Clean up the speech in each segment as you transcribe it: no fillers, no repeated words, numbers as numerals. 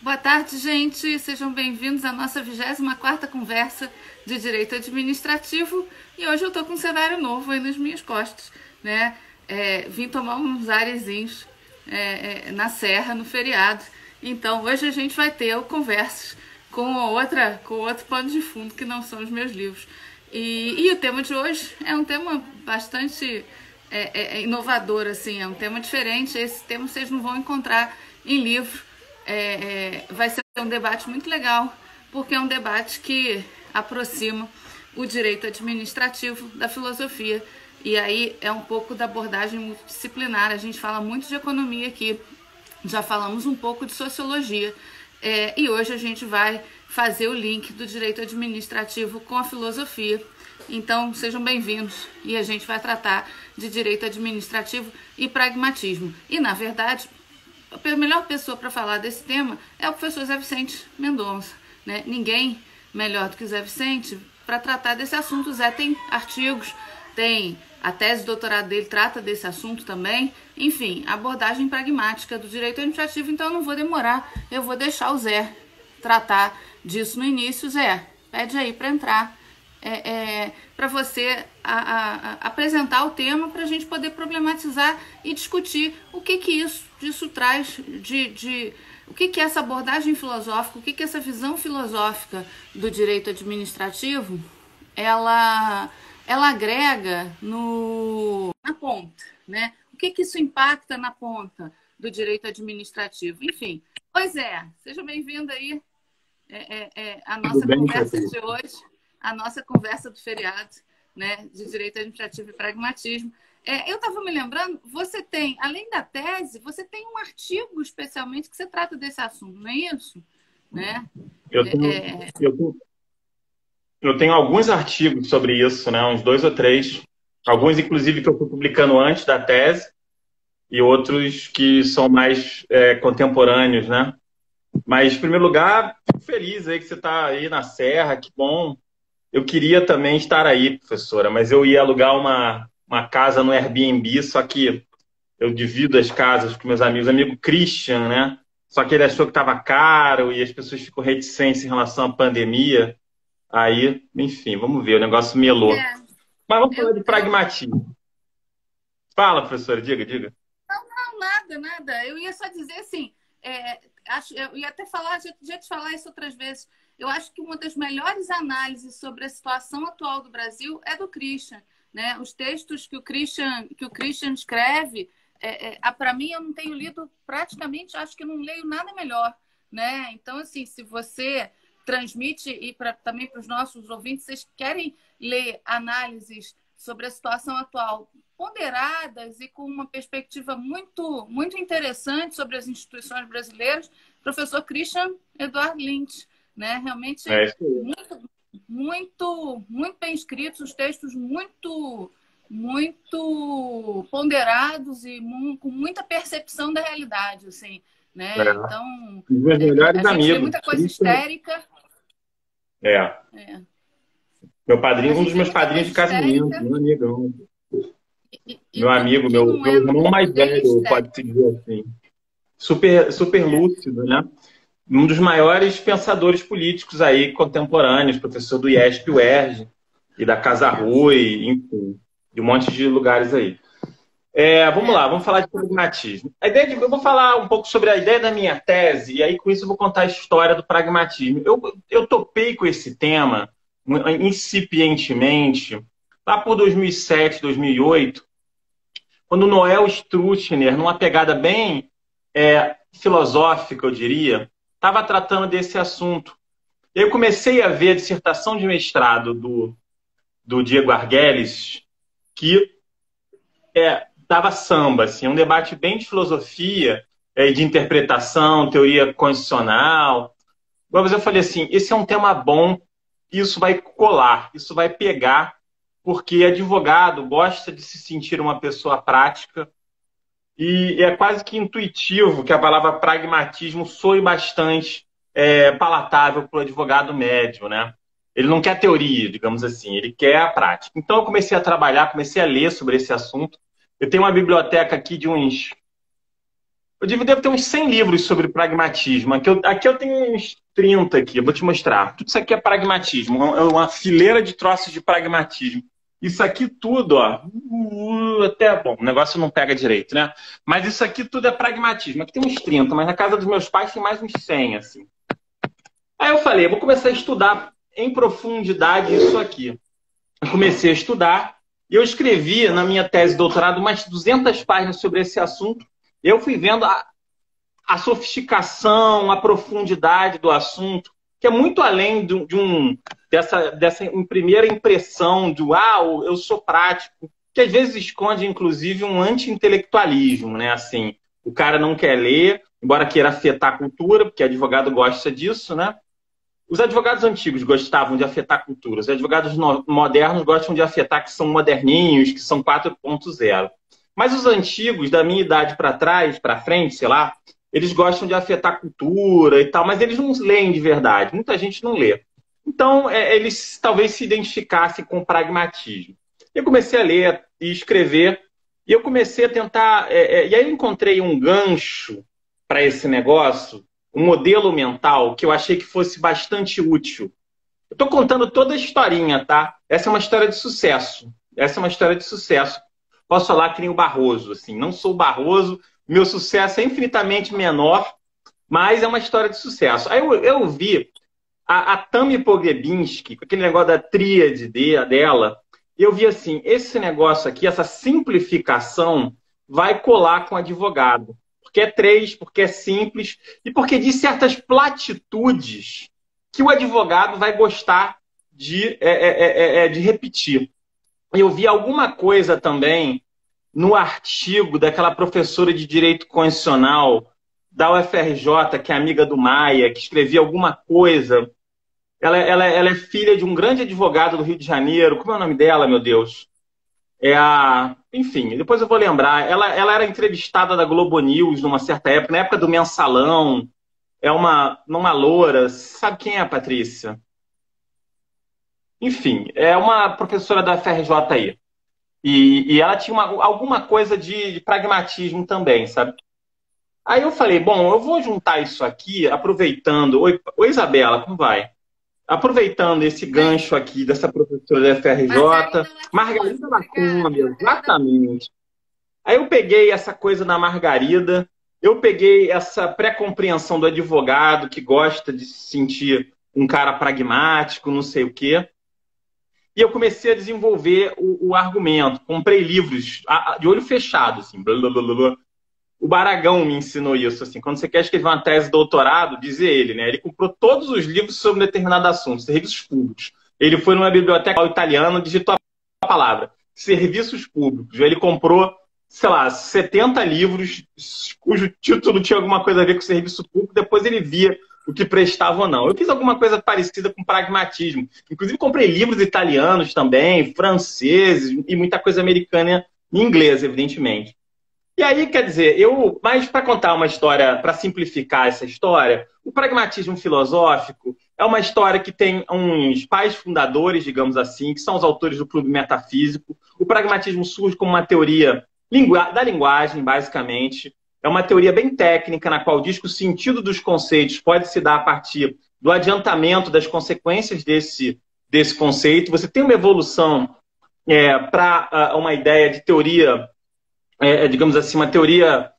Boa tarde, gente. Sejam bem-vindos à nossa 24ª conversa de Direito Administrativo. E hoje eu tô com um cenário novo aí nas minhas costas, né? Vim tomar uns arezinhos na serra, no feriado. Então, hoje a gente vai ter conversas com outro pano de fundo, que não são os meus livros. E o tema de hoje é um tema bastante inovador, assim, é um tema diferente. Esse tema vocês não vão encontrar em livro. Vai ser um debate muito legal, porque é um debate que aproxima o direito administrativo da filosofia. E aí é um pouco da abordagem multidisciplinar. A gente fala muito de economia aqui, já falamos um pouco de sociologia. E hoje a gente vai fazer o link do direito administrativo com a filosofia. Então, sejam bem-vindos. E a gente vai tratar de direito administrativo e pragmatismo. E, na verdade, a melhor pessoa para falar desse tema é o professor Zé Vicente Mendonça, né? Ninguém melhor do que o Zé Vicente para tratar desse assunto. O Zé tem artigos, tem a tese de doutorado dele, trata desse assunto também. Enfim, abordagem pragmática do direito administrativo. Então, eu não vou demorar, eu vou deixar o Zé tratar disso no início. Zé, pede aí para entrar, para você apresentar o tema, para a gente poder problematizar e discutir o que isso traz o que é essa abordagem filosófica, o que essa visão filosófica do direito administrativo ela agrega na ponta, né? O que isso impacta na ponta do direito administrativo. Enfim, pois seja bem-vindo aí a nossa conversa de hoje, a nossa conversa do feriado, né, de direito administrativo e pragmatismo. Eu estava me lembrando, você tem, além da tese, você tem um artigo especialmente que você trata desse assunto, não é isso? Né? Eu tenho alguns artigos sobre isso, né, uns 2 ou 3. Alguns, inclusive, que eu estou publicando antes da tese e outros que são mais contemporâneos, né? Mas, em primeiro lugar, fico feliz aí que você está aí na Serra, que bom. Eu queria também estar aí, professora, mas eu ia alugar uma casa no Airbnb, só que eu divido as casas com meus amigos. Amigo Christian, né? Só que ele achou que estava caro e as pessoas ficam reticentes em relação à pandemia. Aí, enfim, vamos ver, o negócio melou. Mas vamos falar de pragmatismo. Fala, professora, diga. Não, nada. Eu ia só dizer assim, eu ia até falar, já te falar isso outras vezes. Eu acho que uma das melhores análises sobre a situação atual do Brasil é do Christian, né? Os textos que o Christian escreve, para mim, eu não tenho lido praticamente, acho que não leio nada melhor, né? Então, assim, se você transmite e também para os nossos ouvintes, vocês querem ler análises sobre a situação atual ponderadas e com uma perspectiva muito, muito interessante sobre as instituições brasileiras, professor Christian Eduardo Lynch, né? Realmente muito bem escritos, os textos muito ponderados e com muita percepção da realidade, assim, né? Então, meus melhores a gente amigos. vê muita coisa histérica. Meu padrinho, um dos meus padrinhos de casamento, meu amigão. Meu amigo, meu irmão mais velho, pode-se dizer assim. Super lúcido, né? Um dos maiores pensadores políticos aí contemporâneos, professor do IESP, UERJ, e da Casa Rui, enfim, de um monte de lugares aí. Vamos lá, vamos falar de pragmatismo. Eu vou falar um pouco sobre a ideia da minha tese, e aí com isso eu vou contar a história do pragmatismo. Eu topei com esse tema incipientemente lá por 2007, 2008, quando Noel Stroessner, numa pegada bem filosófica, eu diria, estava tratando desse assunto. Eu comecei a ver a dissertação de mestrado do Diego Arguelles, que dava samba, assim, um debate bem de filosofia, de interpretação, teoria constitucional. Mas eu falei assim, esse é um tema bom, isso vai colar, isso vai pegar, porque advogado gosta de se sentir uma pessoa prática e é quase que intuitivo que a palavra pragmatismo soe bastante palatável para o advogado médio, né? Ele não quer teoria, digamos assim, ele quer a prática. Então eu comecei a trabalhar, comecei a ler sobre esse assunto. Eu tenho uma biblioteca aqui de uns Eu devo ter uns 100 livros sobre pragmatismo. Aqui eu tenho uns 30 aqui, eu vou te mostrar. Tudo isso aqui é pragmatismo, é uma fileira de troços de pragmatismo. Isso aqui tudo, ó, até, bom, o negócio não pega direito, né? Mas isso aqui tudo é pragmatismo. Aqui tem uns 30, mas na casa dos meus pais tem mais uns 100, assim. Aí eu falei, eu vou começar a estudar em profundidade isso aqui. Eu comecei a estudar e eu escrevi na minha tese de doutorado umas 200 páginas sobre esse assunto. Eu fui vendo a sofisticação, a profundidade do assunto, que é muito além dessa primeira impressão de eu sou prático, que às vezes esconde, inclusive, um anti-intelectualismo, né? Assim, o cara não quer ler, embora queira afetar a cultura, porque advogado gosta disso, né? Os advogados antigos gostavam de afetar a cultura, os advogados modernos gostam de afetar que são moderninhos, que são 4.0. Mas os antigos, da minha idade para trás, para frente, sei lá, eles gostam de afetar a cultura e tal, mas eles não leem de verdade. Muita gente não lê. Então, eles talvez se identificassem com o pragmatismo. Eu comecei a ler e escrever, e eu comecei a tentar... e aí eu encontrei um gancho para esse negócio, um modelo mental que eu achei que fosse bastante útil. Eu estou contando toda a historinha, tá? Essa é uma história de sucesso. Essa é uma história de sucesso. Posso falar que nem o Barroso, assim. Não sou o Barroso, meu sucesso é infinitamente menor, mas é uma história de sucesso. Aí eu vi a Tami Pogrebinski, com aquele negócio da tríade dela, e eu vi assim, esse negócio aqui, essa simplificação, vai colar com o advogado. Porque é 3, porque é simples, e porque diz certas platitudes que o advogado vai gostar de repetir. Eu vi alguma coisa também no artigo daquela professora de Direito Constitucional da UFRJ, que é amiga do Maia, que escrevia alguma coisa. Ela é filha de um grande advogado do Rio de Janeiro. Como é o nome dela, meu Deus? Enfim, depois eu vou lembrar. Ela era entrevistada da Globo News numa certa época, na época do Mensalão. É uma loura. Sabe quem é, Patrícia? Enfim, é uma professora da FRJ aí. E ela tinha alguma coisa de pragmatismo também, sabe? Aí eu falei, bom, eu vou juntar isso aqui, aproveitando... Oi, Isabela, como vai? Aproveitando esse gancho aqui dessa professora da FRJ, Margarida Lacombe, exatamente. Aí eu peguei essa coisa da Margarida, eu peguei essa pré-compreensão do advogado que gosta de se sentir um cara pragmático, não sei o quê. E eu comecei a desenvolver o argumento. Comprei livros de olho fechado, assim. Blá, blá, blá, blá. O Baragão me ensinou isso, assim. Quando você quer escrever uma tese de doutorado, dizer ele, né? Ele comprou todos os livros sobre um determinado assunto, serviços públicos. Ele foi numa biblioteca italiana, digitou a palavra, serviços públicos. Ele comprou, sei lá, 70 livros cujo título tinha alguma coisa a ver com serviço público. Depois ele via o que prestava ou não. Eu fiz alguma coisa parecida com pragmatismo. Inclusive, comprei livros italianos também, franceses e muita coisa americana e inglesa, evidentemente. E aí, quer dizer, mas para contar uma história, para simplificar essa história, o pragmatismo filosófico é uma história que tem uns pais fundadores, digamos assim, que são os autores do Clube Metafísico. O pragmatismo surge como uma teoria da linguagem, basicamente. É uma teoria bem técnica, na qual diz que o sentido dos conceitos pode se dar a partir do adiantamento das consequências desse conceito. Você tem uma evolução para uma ideia de teoria, digamos assim, uma teoria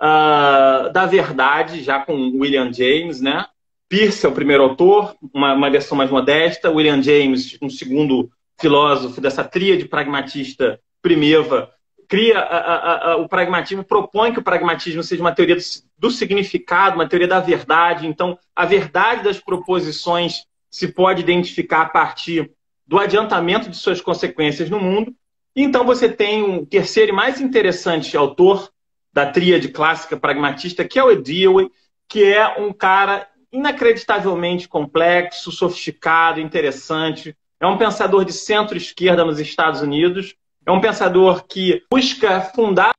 da verdade, já com William James, né? Peirce é o primeiro autor, uma versão mais modesta. William James, um segundo filósofo dessa tríade pragmatista primeva, cria o pragmatismo, propõe que o pragmatismo seja uma teoria do significado, uma teoria da verdade. Então, a verdade das proposições se pode identificar a partir do adiantamento de suas consequências no mundo. Então, você tem um terceiro e mais interessante autor da tríade clássica pragmatista, que é o Dewey, que é um cara inacreditavelmente complexo, sofisticado, interessante. É um pensador de centro-esquerda nos Estados Unidos. É um pensador que busca fundar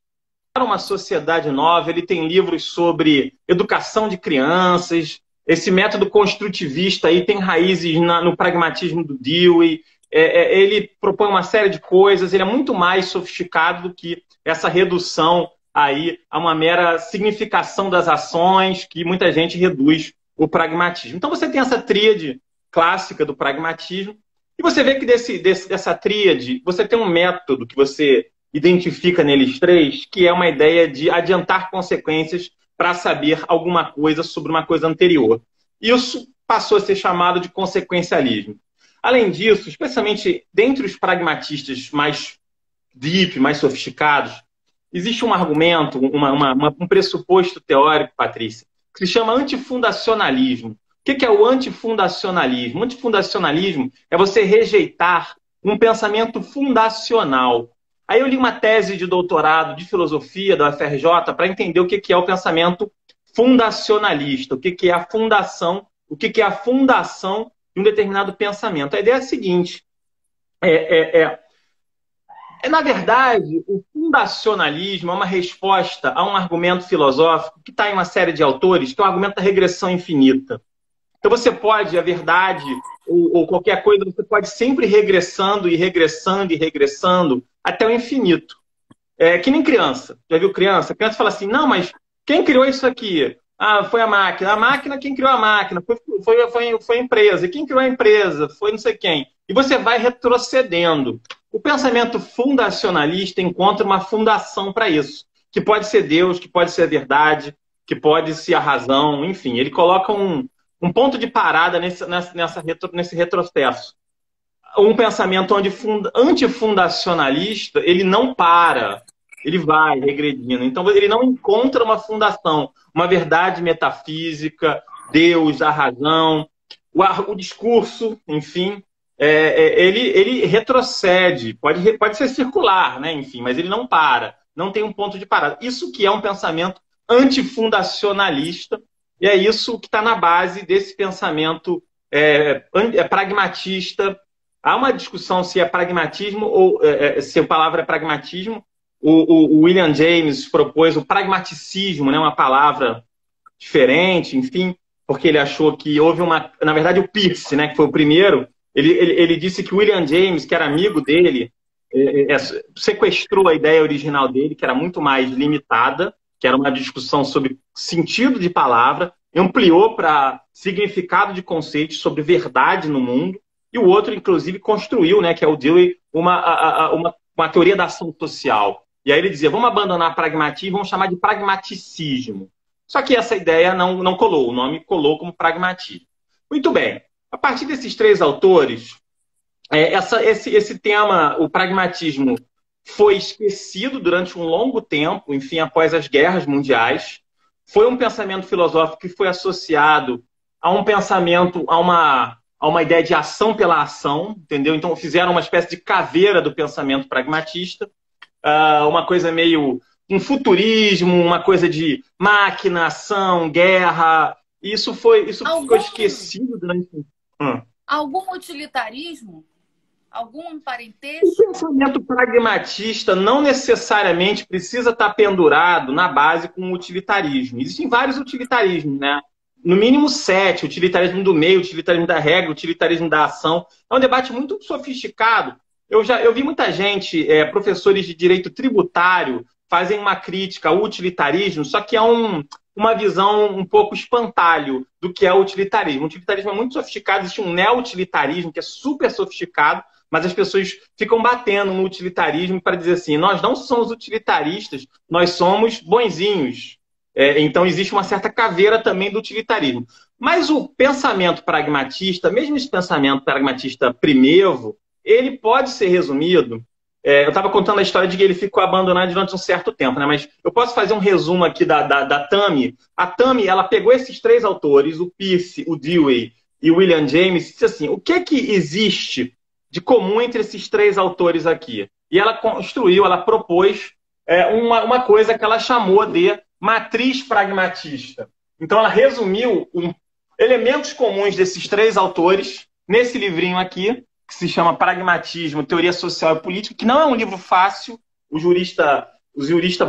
uma sociedade nova. Ele tem livros sobre educação de crianças. Esse método construtivista aí tem raízes no pragmatismo do Dewey. Ele propõe uma série de coisas. Ele é muito mais sofisticado do que essa redução aí a uma mera significação das ações, que muita gente reduz o pragmatismo. Então você tem essa tríade clássica do pragmatismo, e você vê que dessa tríade, você tem um método que você identifica neles três, que é uma ideia de adiantar consequências para saber alguma coisa sobre uma coisa anterior. Isso passou a ser chamado de consequencialismo. Além disso, especialmente dentre os pragmatistas mais deep, mais sofisticados, existe um argumento, um pressuposto teórico, Patrícia, que se chama antifundacionalismo. O que é o antifundacionalismo? O antifundacionalismo é você rejeitar um pensamento fundacional. Aí eu li uma tese de doutorado de filosofia da UFRJ para entender o que é o pensamento fundacionalista, o que é a fundação, o que é a fundação de um determinado pensamento. A ideia é a seguinte, na verdade, o fundacionalismo é uma resposta a um argumento filosófico que está em uma série de autores, que é o argumento da regressão infinita. Então você pode, a verdade, ou qualquer coisa, você pode sempre ir regressando e regressando e regressando até o infinito. Que nem criança. Já viu criança? A criança fala assim, não, mas quem criou isso aqui? Ah, foi a máquina. A máquina, quem criou a máquina? Foi a empresa. E quem criou a empresa? Foi não sei quem. E você vai retrocedendo. O pensamento fundacionalista encontra uma fundação para isso, que pode ser Deus, que pode ser a verdade, que pode ser a razão, enfim. Ele coloca um ponto de parada nesse retrocesso. Um pensamento antifundacionalista, ele não para, ele vai regredindo. Então, ele não encontra uma fundação, uma verdade metafísica, Deus, a razão, o discurso, enfim, ele retrocede, pode ser circular, né? Enfim, mas ele não para, não tem um ponto de parada. Isso que é um pensamento antifundacionalista, e é isso que está na base desse pensamento pragmatista. Há uma discussão se é pragmatismo ou se a palavra é pragmatismo. O William James propôs o pragmaticismo, né, uma palavra diferente, enfim, porque ele achou que houve na verdade, o Peirce, né, que foi o primeiro, ele disse que o William James, que era amigo dele, sequestrou a ideia original dele, que era muito mais limitada, que era uma discussão sobre sentido de palavra, ampliou para significado de conceitos sobre verdade no mundo, e o outro, inclusive, construiu, né, que é o Dewey, uma teoria da ação social. E aí ele dizia, vamos abandonar pragmatismo, vamos chamar de pragmaticismo. Só que essa ideia não colou, o nome colou como pragmatismo. Muito bem, a partir desses três autores, esse tema, o pragmatismo, foi esquecido durante um longo tempo, enfim, após as guerras mundiais. Foi um pensamento filosófico que foi associado a um pensamento, a uma ideia de ação pela ação, entendeu? Então fizeram uma espécie de caveira do pensamento pragmatista, uma coisa meio um futurismo, uma coisa de máquina, ação, guerra. Isso ficou esquecido durante... Algum utilitarismo? Algum parentesco? O pensamento pragmatista não necessariamente precisa estar pendurado na base com o utilitarismo. Existem vários utilitarismos, né? No mínimo 7, utilitarismo do meio, utilitarismo da regra, utilitarismo da ação. É um debate muito sofisticado. Eu vi muita gente, professores de direito tributário, fazem uma crítica ao utilitarismo, só que é uma visão um pouco espantalho do que é o utilitarismo. O utilitarismo é muito sofisticado, existe um neo-utilitarismo que é super sofisticado, mas as pessoas ficam batendo no utilitarismo para dizer assim, nós não somos utilitaristas, nós somos bonzinhos. Então existe uma certa caveira também do utilitarismo. Mas o pensamento pragmatista, mesmo esse pensamento pragmatista primevo, ele pode ser resumido. Eu estava contando a história de que ele ficou abandonado durante um certo tempo, né? Mas eu posso fazer um resumo aqui da Tammy. A Tammy, ela pegou esses três autores, o Peirce, o Dewey e o William James, e disse assim, o que existe de comum entre esses três autores aqui? E ela propôs uma coisa que ela chamou de matriz pragmatista. Então ela resumiu elementos comuns desses três autores nesse livrinho aqui, que se chama Pragmatismo, Teoria Social e Política, que não é um livro fácil, o jurista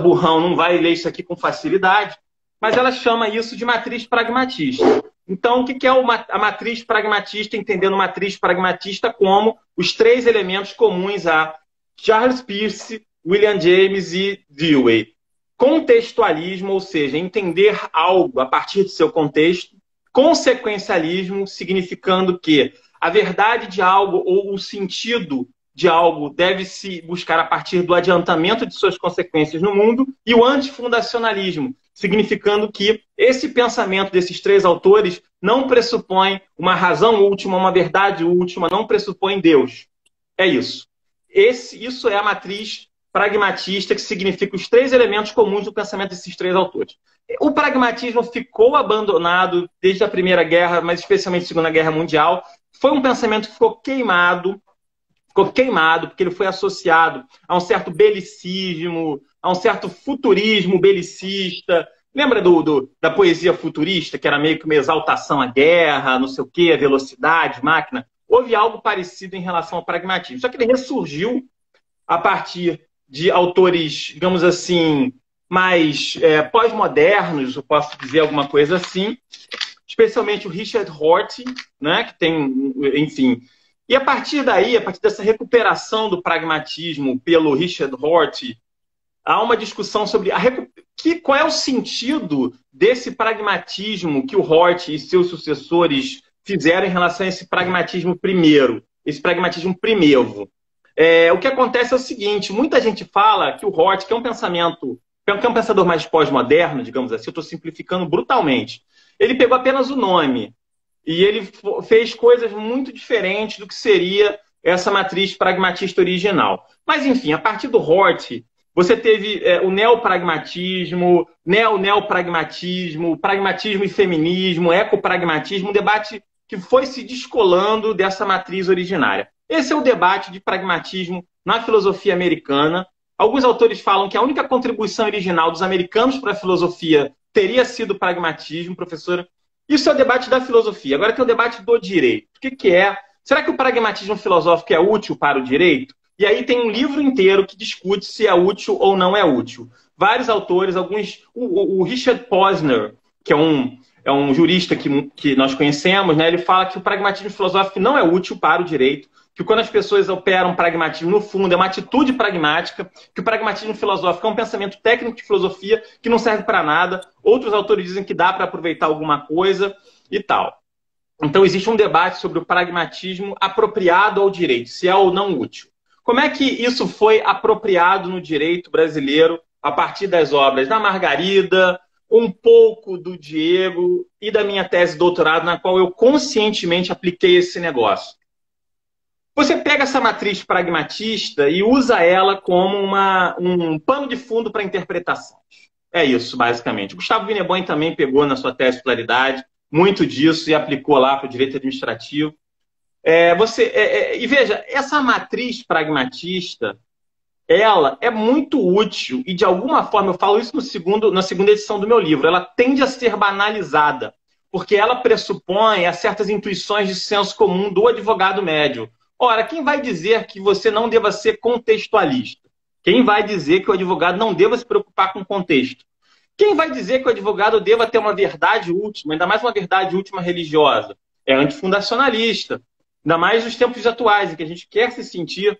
burrão não vai ler isso aqui com facilidade, mas ela chama isso de matriz pragmatista. Então, o que é a matriz pragmatista, entendendo matriz pragmatista como os três elementos comuns a Charles Peirce, William James e Dewey. contextualismo, ou seja, entender algo a partir do seu contexto, consequencialismo, significando que a verdade de algo ou o sentido de algo deve se buscar a partir do adiantamento de suas consequências no mundo, e o antifundacionalismo, significando que esse pensamento desses três autores não pressupõe uma razão última, uma verdade última, não pressupõe Deus. É isso. Isso é a matriz pragmatista, que significa os três elementos comuns do pensamento desses três autores. O pragmatismo ficou abandonado desde a Primeira Guerra, mas especialmente a Segunda Guerra Mundial. Foi um pensamento que ficou queimado porque ele foi associado a um certo belicismo, a um certo futurismo belicista. Lembra da poesia futurista, que era meio que uma exaltação à guerra, não sei o quê, a velocidade, máquina? Houve algo parecido em relação ao pragmatismo. Só que ele ressurgiu a partir de autores, digamos assim, mais pós-modernos, eu posso dizer alguma coisa assim, especialmente o Richard Rorty, né, que tem, enfim. E a partir daí, a partir dessa recuperação do pragmatismo pelo Richard Rorty, há uma discussão sobre qual é o sentido desse pragmatismo que o Rorty e seus sucessores fizeram em relação a esse pragmatismo primeiro, esse pragmatismo primevo. O que acontece é o seguinte, muita gente fala que o Rorty, que é um pensador mais pós-moderno, digamos assim, eu estou simplificando brutalmente, ele pegou apenas o nome e ele fez coisas muito diferentes do que seria essa matriz pragmatista original. Mas, enfim, a partir do Rorty, você teve o neopragmatismo, neopragmatismo, pragmatismo e feminismo, ecopragmatismo, um debate que foi se descolando dessa matriz originária. Esse é o debate de pragmatismo na filosofia americana. Alguns autores falam que a única contribuição original dos americanos para a filosofia teria sido o pragmatismo, professora. Isso é o debate da filosofia. Agora tem o debate do direito. O que é? Será que o pragmatismo filosófico é útil para o direito? E aí tem um livro inteiro que discute se é útil ou não é útil. Vários autores, alguns... O Richard Posner, que é um jurista que nós conhecemos, né? Ele fala que o pragmatismo filosófico não é útil para o direito, que quando as pessoas operam pragmatismo, no fundo, é uma atitude pragmática, que o pragmatismo filosófico é um pensamento técnico de filosofia que não serve para nada. Outros autores dizem que dá para aproveitar alguma coisa e tal. Então, existe um debate sobre o pragmatismo apropriado ao direito, se é ou não útil. Como é que isso foi apropriado no direito brasileiro a partir das obras da Margarida, um pouco do Diego e da minha tese de doutorado, na qual eu conscientemente apliquei esse negócio? Você pega essa matriz pragmatista e usa ela como um pano de fundo para interpretações. É isso, basicamente. Gustavo Vinebon também pegou na sua tese de pluralidade muito disso e aplicou lá para o direito administrativo. E veja, essa matriz pragmatista, ela é muito útil e, de alguma forma, eu falo isso na segunda edição do meu livro, ela tende a ser banalizada, porque ela pressupõe certas intuições de senso comum do advogado médio. Ora, quem vai dizer que você não deva ser contextualista? Quem vai dizer que o advogado não deva se preocupar com o contexto? Quem vai dizer que o advogado deva ter uma verdade última, ainda mais uma verdade última religiosa? É antifundacionalista. Ainda mais nos tempos atuais, em que a gente quer se sentir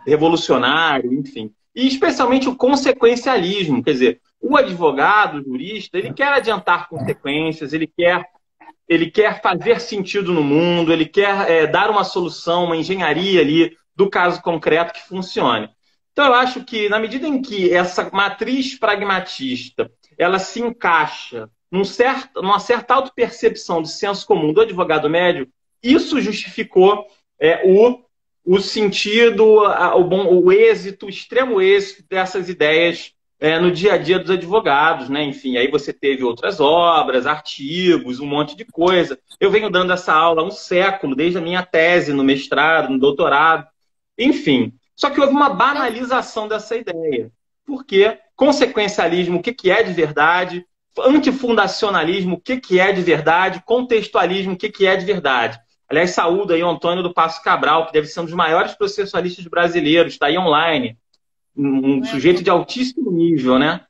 revolucionário, enfim. E especialmente o consequencialismo. Quer dizer, o advogado, o jurista, ele quer adiantar consequências, ele quer fazer sentido no mundo, ele quer dar uma solução, uma engenharia ali do caso concreto que funcione. Então, eu acho que, na medida em que essa matriz pragmatista ela se encaixa numa certa autopercepção de senso comum do advogado médio, isso justificou o sentido, o êxito, o extremo êxito dessas ideias no dia a dia dos advogados, né? Enfim, aí você teve outras obras, artigos, um monte de coisa. Eu venho dando essa aula há um século, desde a minha tese no mestrado, no doutorado, enfim. Só que houve uma banalização dessa ideia. Por quê? Consequencialismo, o que é de verdade? Antifundacionalismo, o que é de verdade? Contextualismo, o que é de verdade? Aliás, saúdo aí o Antônio do Passo Cabral, que deve ser um dos maiores processualistas brasileiros, está aí online. Um sujeito de altíssimo nível, né?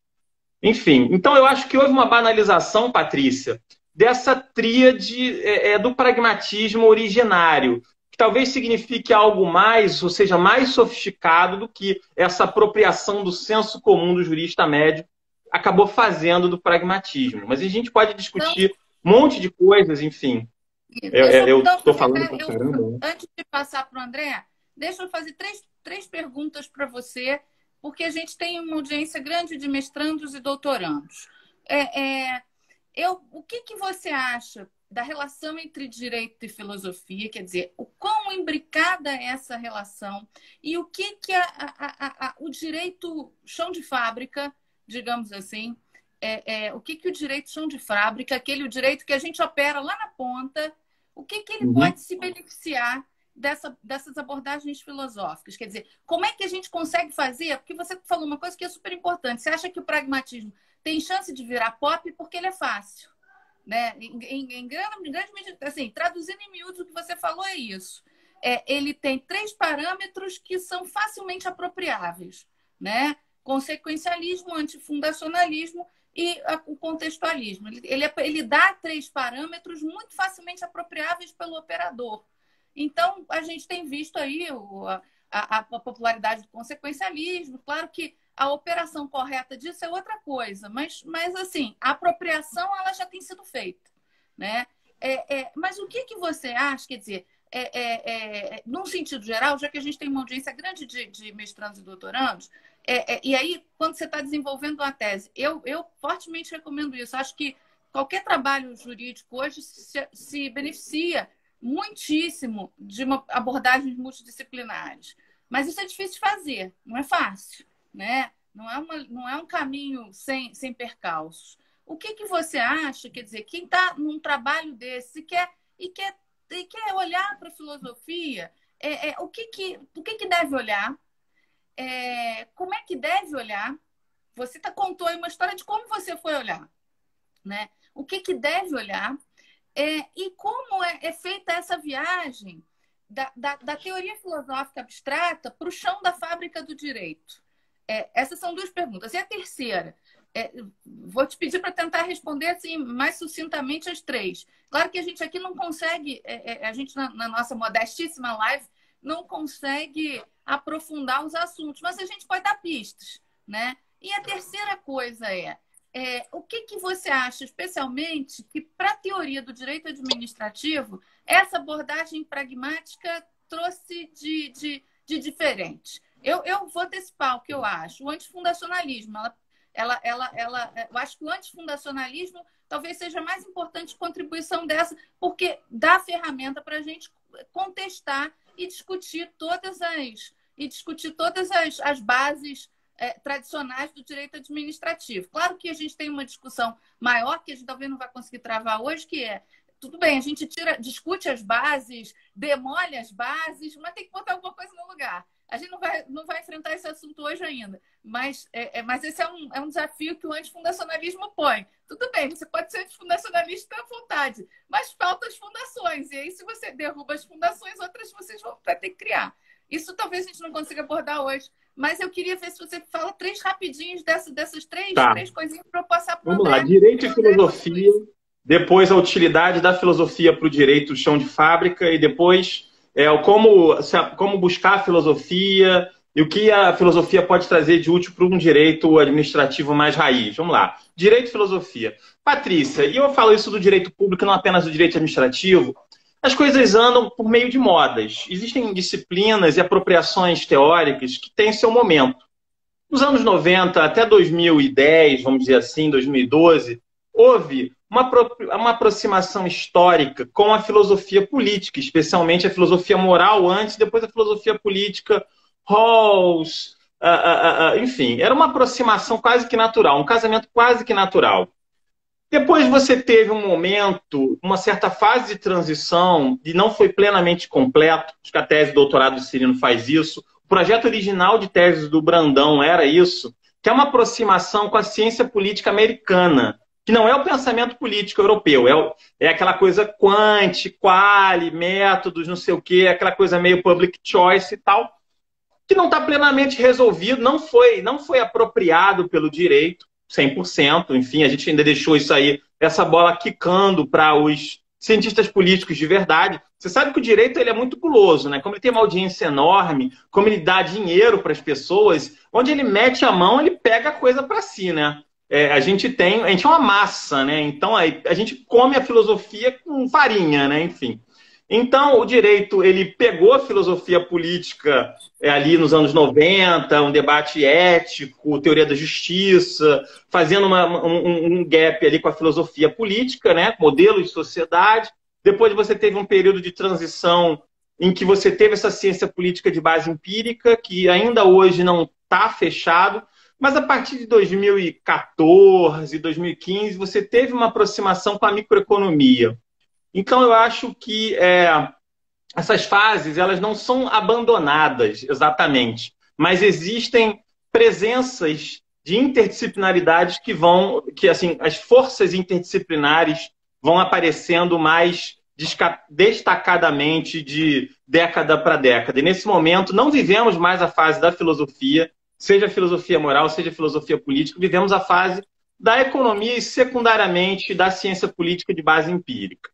Enfim, então eu acho que houve uma banalização, Patrícia, dessa tríade do pragmatismo originário, que talvez signifique algo mais, ou seja, mais sofisticado do que essa apropriação do senso comum do jurista médio acabou fazendo do pragmatismo. Mas a gente pode Então, discutir um monte de coisas, enfim. Eu estou falando com caramba. Antes de passar para o André, deixa eu fazer três perguntas para você, porque a gente tem uma audiência grande de mestrandos e doutorandos. O que você acha da relação entre direito e filosofia? Quer dizer, o quão imbricada é essa relação e o que o direito chão de fábrica, digamos assim, o que o direito chão de fábrica, aquele direito que a gente opera lá na ponta, o que ele pode se beneficiar dessas abordagens filosóficas? Quer dizer, como é que a gente consegue fazer? Porque você falou uma coisa que é super importante. Você acha que o pragmatismo tem chance de virar pop porque ele é fácil, né? Em grande medida, assim, traduzindo em miúdos, o que você falou é isso. Ele tem 3 parâmetros que são facilmente apropriáveis, né? Consequencialismo, antifundacionalismo e o contextualismo. Ele dá 3 parâmetros muito facilmente apropriáveis pelo operador. Então, a gente tem visto aí a popularidade do consequencialismo. Claro que a operação correta disso é outra coisa, mas assim, a apropriação ela já tem sido feita, né? Mas o que você acha? Quer dizer, num sentido geral, já que a gente tem uma audiência grande de mestrandos e doutorandos, e aí, quando você está desenvolvendo uma tese, eu fortemente recomendo isso. Acho que qualquer trabalho jurídico hoje se beneficia muitíssimo de abordagens multidisciplinares. Mas isso é difícil de fazer, não é fácil, né? Não é um caminho sem percalços. O que você acha? Quer dizer, quem está num trabalho desse e quer olhar para a filosofia, o que deve olhar? Como é que deve olhar? Você contou aí uma história de como você foi olhar, né? O que deve olhar? E como é feita essa viagem da teoria filosófica abstrata para o chão da fábrica do direito? Essas são 2 perguntas. E a terceira, vou te pedir para tentar responder assim, mais sucintamente as 3. Claro que a gente aqui não consegue, a gente na nossa modestíssima live, não consegue aprofundar os assuntos, mas a gente pode dar pistas, né? E a terceira coisa o que você acha, especialmente, que para a teoria do direito administrativo, essa abordagem pragmática trouxe de diferente? Eu vou antecipar o que eu acho. O antifundacionalismo, eu acho que o antifundacionalismo talvez seja a mais importante contribuição dessa, porque dá ferramenta para a gente contestar e discutir todas as bases tradicionais do direito administrativo. Claro que a gente tem uma discussão maior, que a gente talvez não vai conseguir travar hoje, que tudo bem, a gente discute as bases, demole as bases, mas tem que botar alguma coisa no lugar. A gente não vai enfrentar esse assunto hoje ainda, mas esse é um desafio que o antifundacionalismo põe. Tudo bem, você pode ser antifundacionalista à vontade, mas faltam as fundações. E aí, se você derruba as fundações, outras vocês vão ter que criar. Isso talvez a gente não consiga abordar hoje, mas eu queria ver se você fala 3 rapidinhos dessas 3 coisinhas para eu passar para o André. Vamos lá, direito e filosofia, depois a utilidade da filosofia para o direito chão de fábrica e depois como buscar a filosofia e o que a filosofia pode trazer de útil para um direito administrativo mais raiz. Vamos lá. Direito e filosofia. Patrícia, e eu falo isso do direito público, não apenas do direito administrativo, as coisas andam por meio de modas. Existem disciplinas e apropriações teóricas que têm seu momento. Nos anos 90 até 2010, vamos dizer assim, 2012, houve uma aproximação histórica com a filosofia política, especialmente a filosofia moral antes, depois a filosofia política, Rawls, enfim, era uma aproximação quase que natural, um casamento quase que natural. Depois você teve um momento, uma certa fase de transição, e não foi plenamente completo, acho que a tese de doutorado do Cirino faz isso, o projeto original de tese do Brandão era isso, que é uma aproximação com a ciência política americana, que não é o pensamento político europeu, é aquela coisa quant, quali, métodos, não sei o quê, aquela coisa meio public choice e tal, que não está plenamente resolvido, não foi apropriado pelo direito, 100%, enfim, a gente ainda deixou isso aí, essa bola quicando para os cientistas políticos de verdade. Você sabe que o direito ele é muito guloso, né? Como ele tem uma audiência enorme, como ele dá dinheiro para as pessoas, onde ele mete a mão, ele pega a coisa para si, né? A gente é uma massa, né? Então a gente come a filosofia com farinha, né? Enfim. Então, o direito, ele pegou a filosofia política ali nos anos 90, um debate ético, teoria da justiça, fazendo um gap ali com a filosofia política, né? Modelo de sociedade. Depois você teve um período de transição em que você teve essa ciência política de base empírica, que ainda hoje não está fechado, mas a partir de 2014, 2015, você teve uma aproximação com a microeconomia. Então, eu acho que essas fases elas não são abandonadas exatamente, mas existem presenças de interdisciplinaridades que assim, as forças interdisciplinares vão aparecendo mais destacadamente de década para década. E nesse momento, não vivemos mais a fase da filosofia, seja a filosofia moral, seja a filosofia política, vivemos a fase da economia e, secundariamente, da ciência política de base empírica.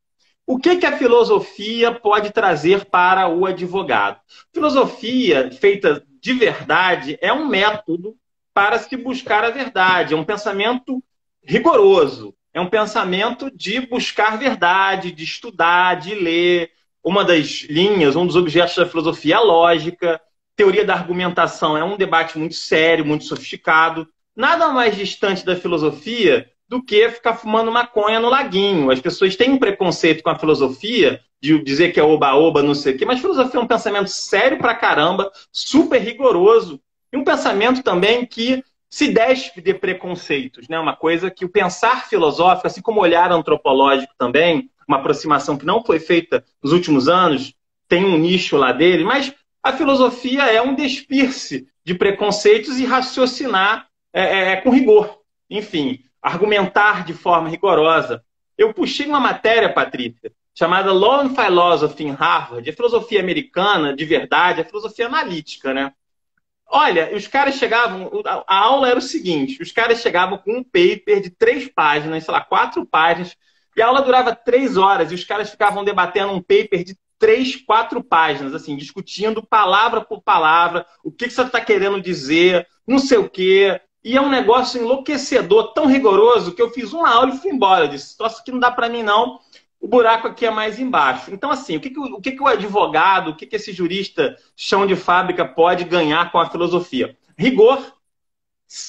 O que a filosofia pode trazer para o advogado? Filosofia feita de verdade é um método para se buscar a verdade, é um pensamento rigoroso, é um pensamento de buscar verdade, de estudar, de ler. Uma das linhas, um dos objetos da filosofia é a lógica, teoria da argumentação é um debate muito sério, muito sofisticado. Nada mais distante da filosofia do que ficar fumando maconha no laguinho. As pessoas têm um preconceito com a filosofia, de dizer que é oba-oba, não sei o quê, mas filosofia é um pensamento sério pra caramba, super rigoroso, e um pensamento também que se despe de preconceitos, né? Uma coisa que o pensar filosófico, assim como o olhar antropológico também, uma aproximação que não foi feita nos últimos anos, tem um nicho lá dele, mas a filosofia é um despir-se de preconceitos e raciocinar com rigor. Enfim, argumentar de forma rigorosa. Eu puxei uma matéria, Patrícia, chamada Law and Philosophy em Harvard, a filosofia americana, de verdade, a filosofia analítica, né? Olha, os caras chegavam, a aula era o seguinte, os caras chegavam com um paper de 3 páginas, sei lá, 4 páginas, e a aula durava 3 horas, e os caras ficavam debatendo um paper de 3, 4 páginas, assim, discutindo palavra por palavra, o que você está querendo dizer, não sei o quê. E é um negócio enlouquecedor, tão rigoroso, que eu fiz uma aula e fui embora. Eu disse, nossa, aqui não dá para mim, não. O buraco aqui é mais embaixo. Então, assim, o que o advogado, o que esse jurista chão de fábrica pode ganhar com a filosofia? Rigor,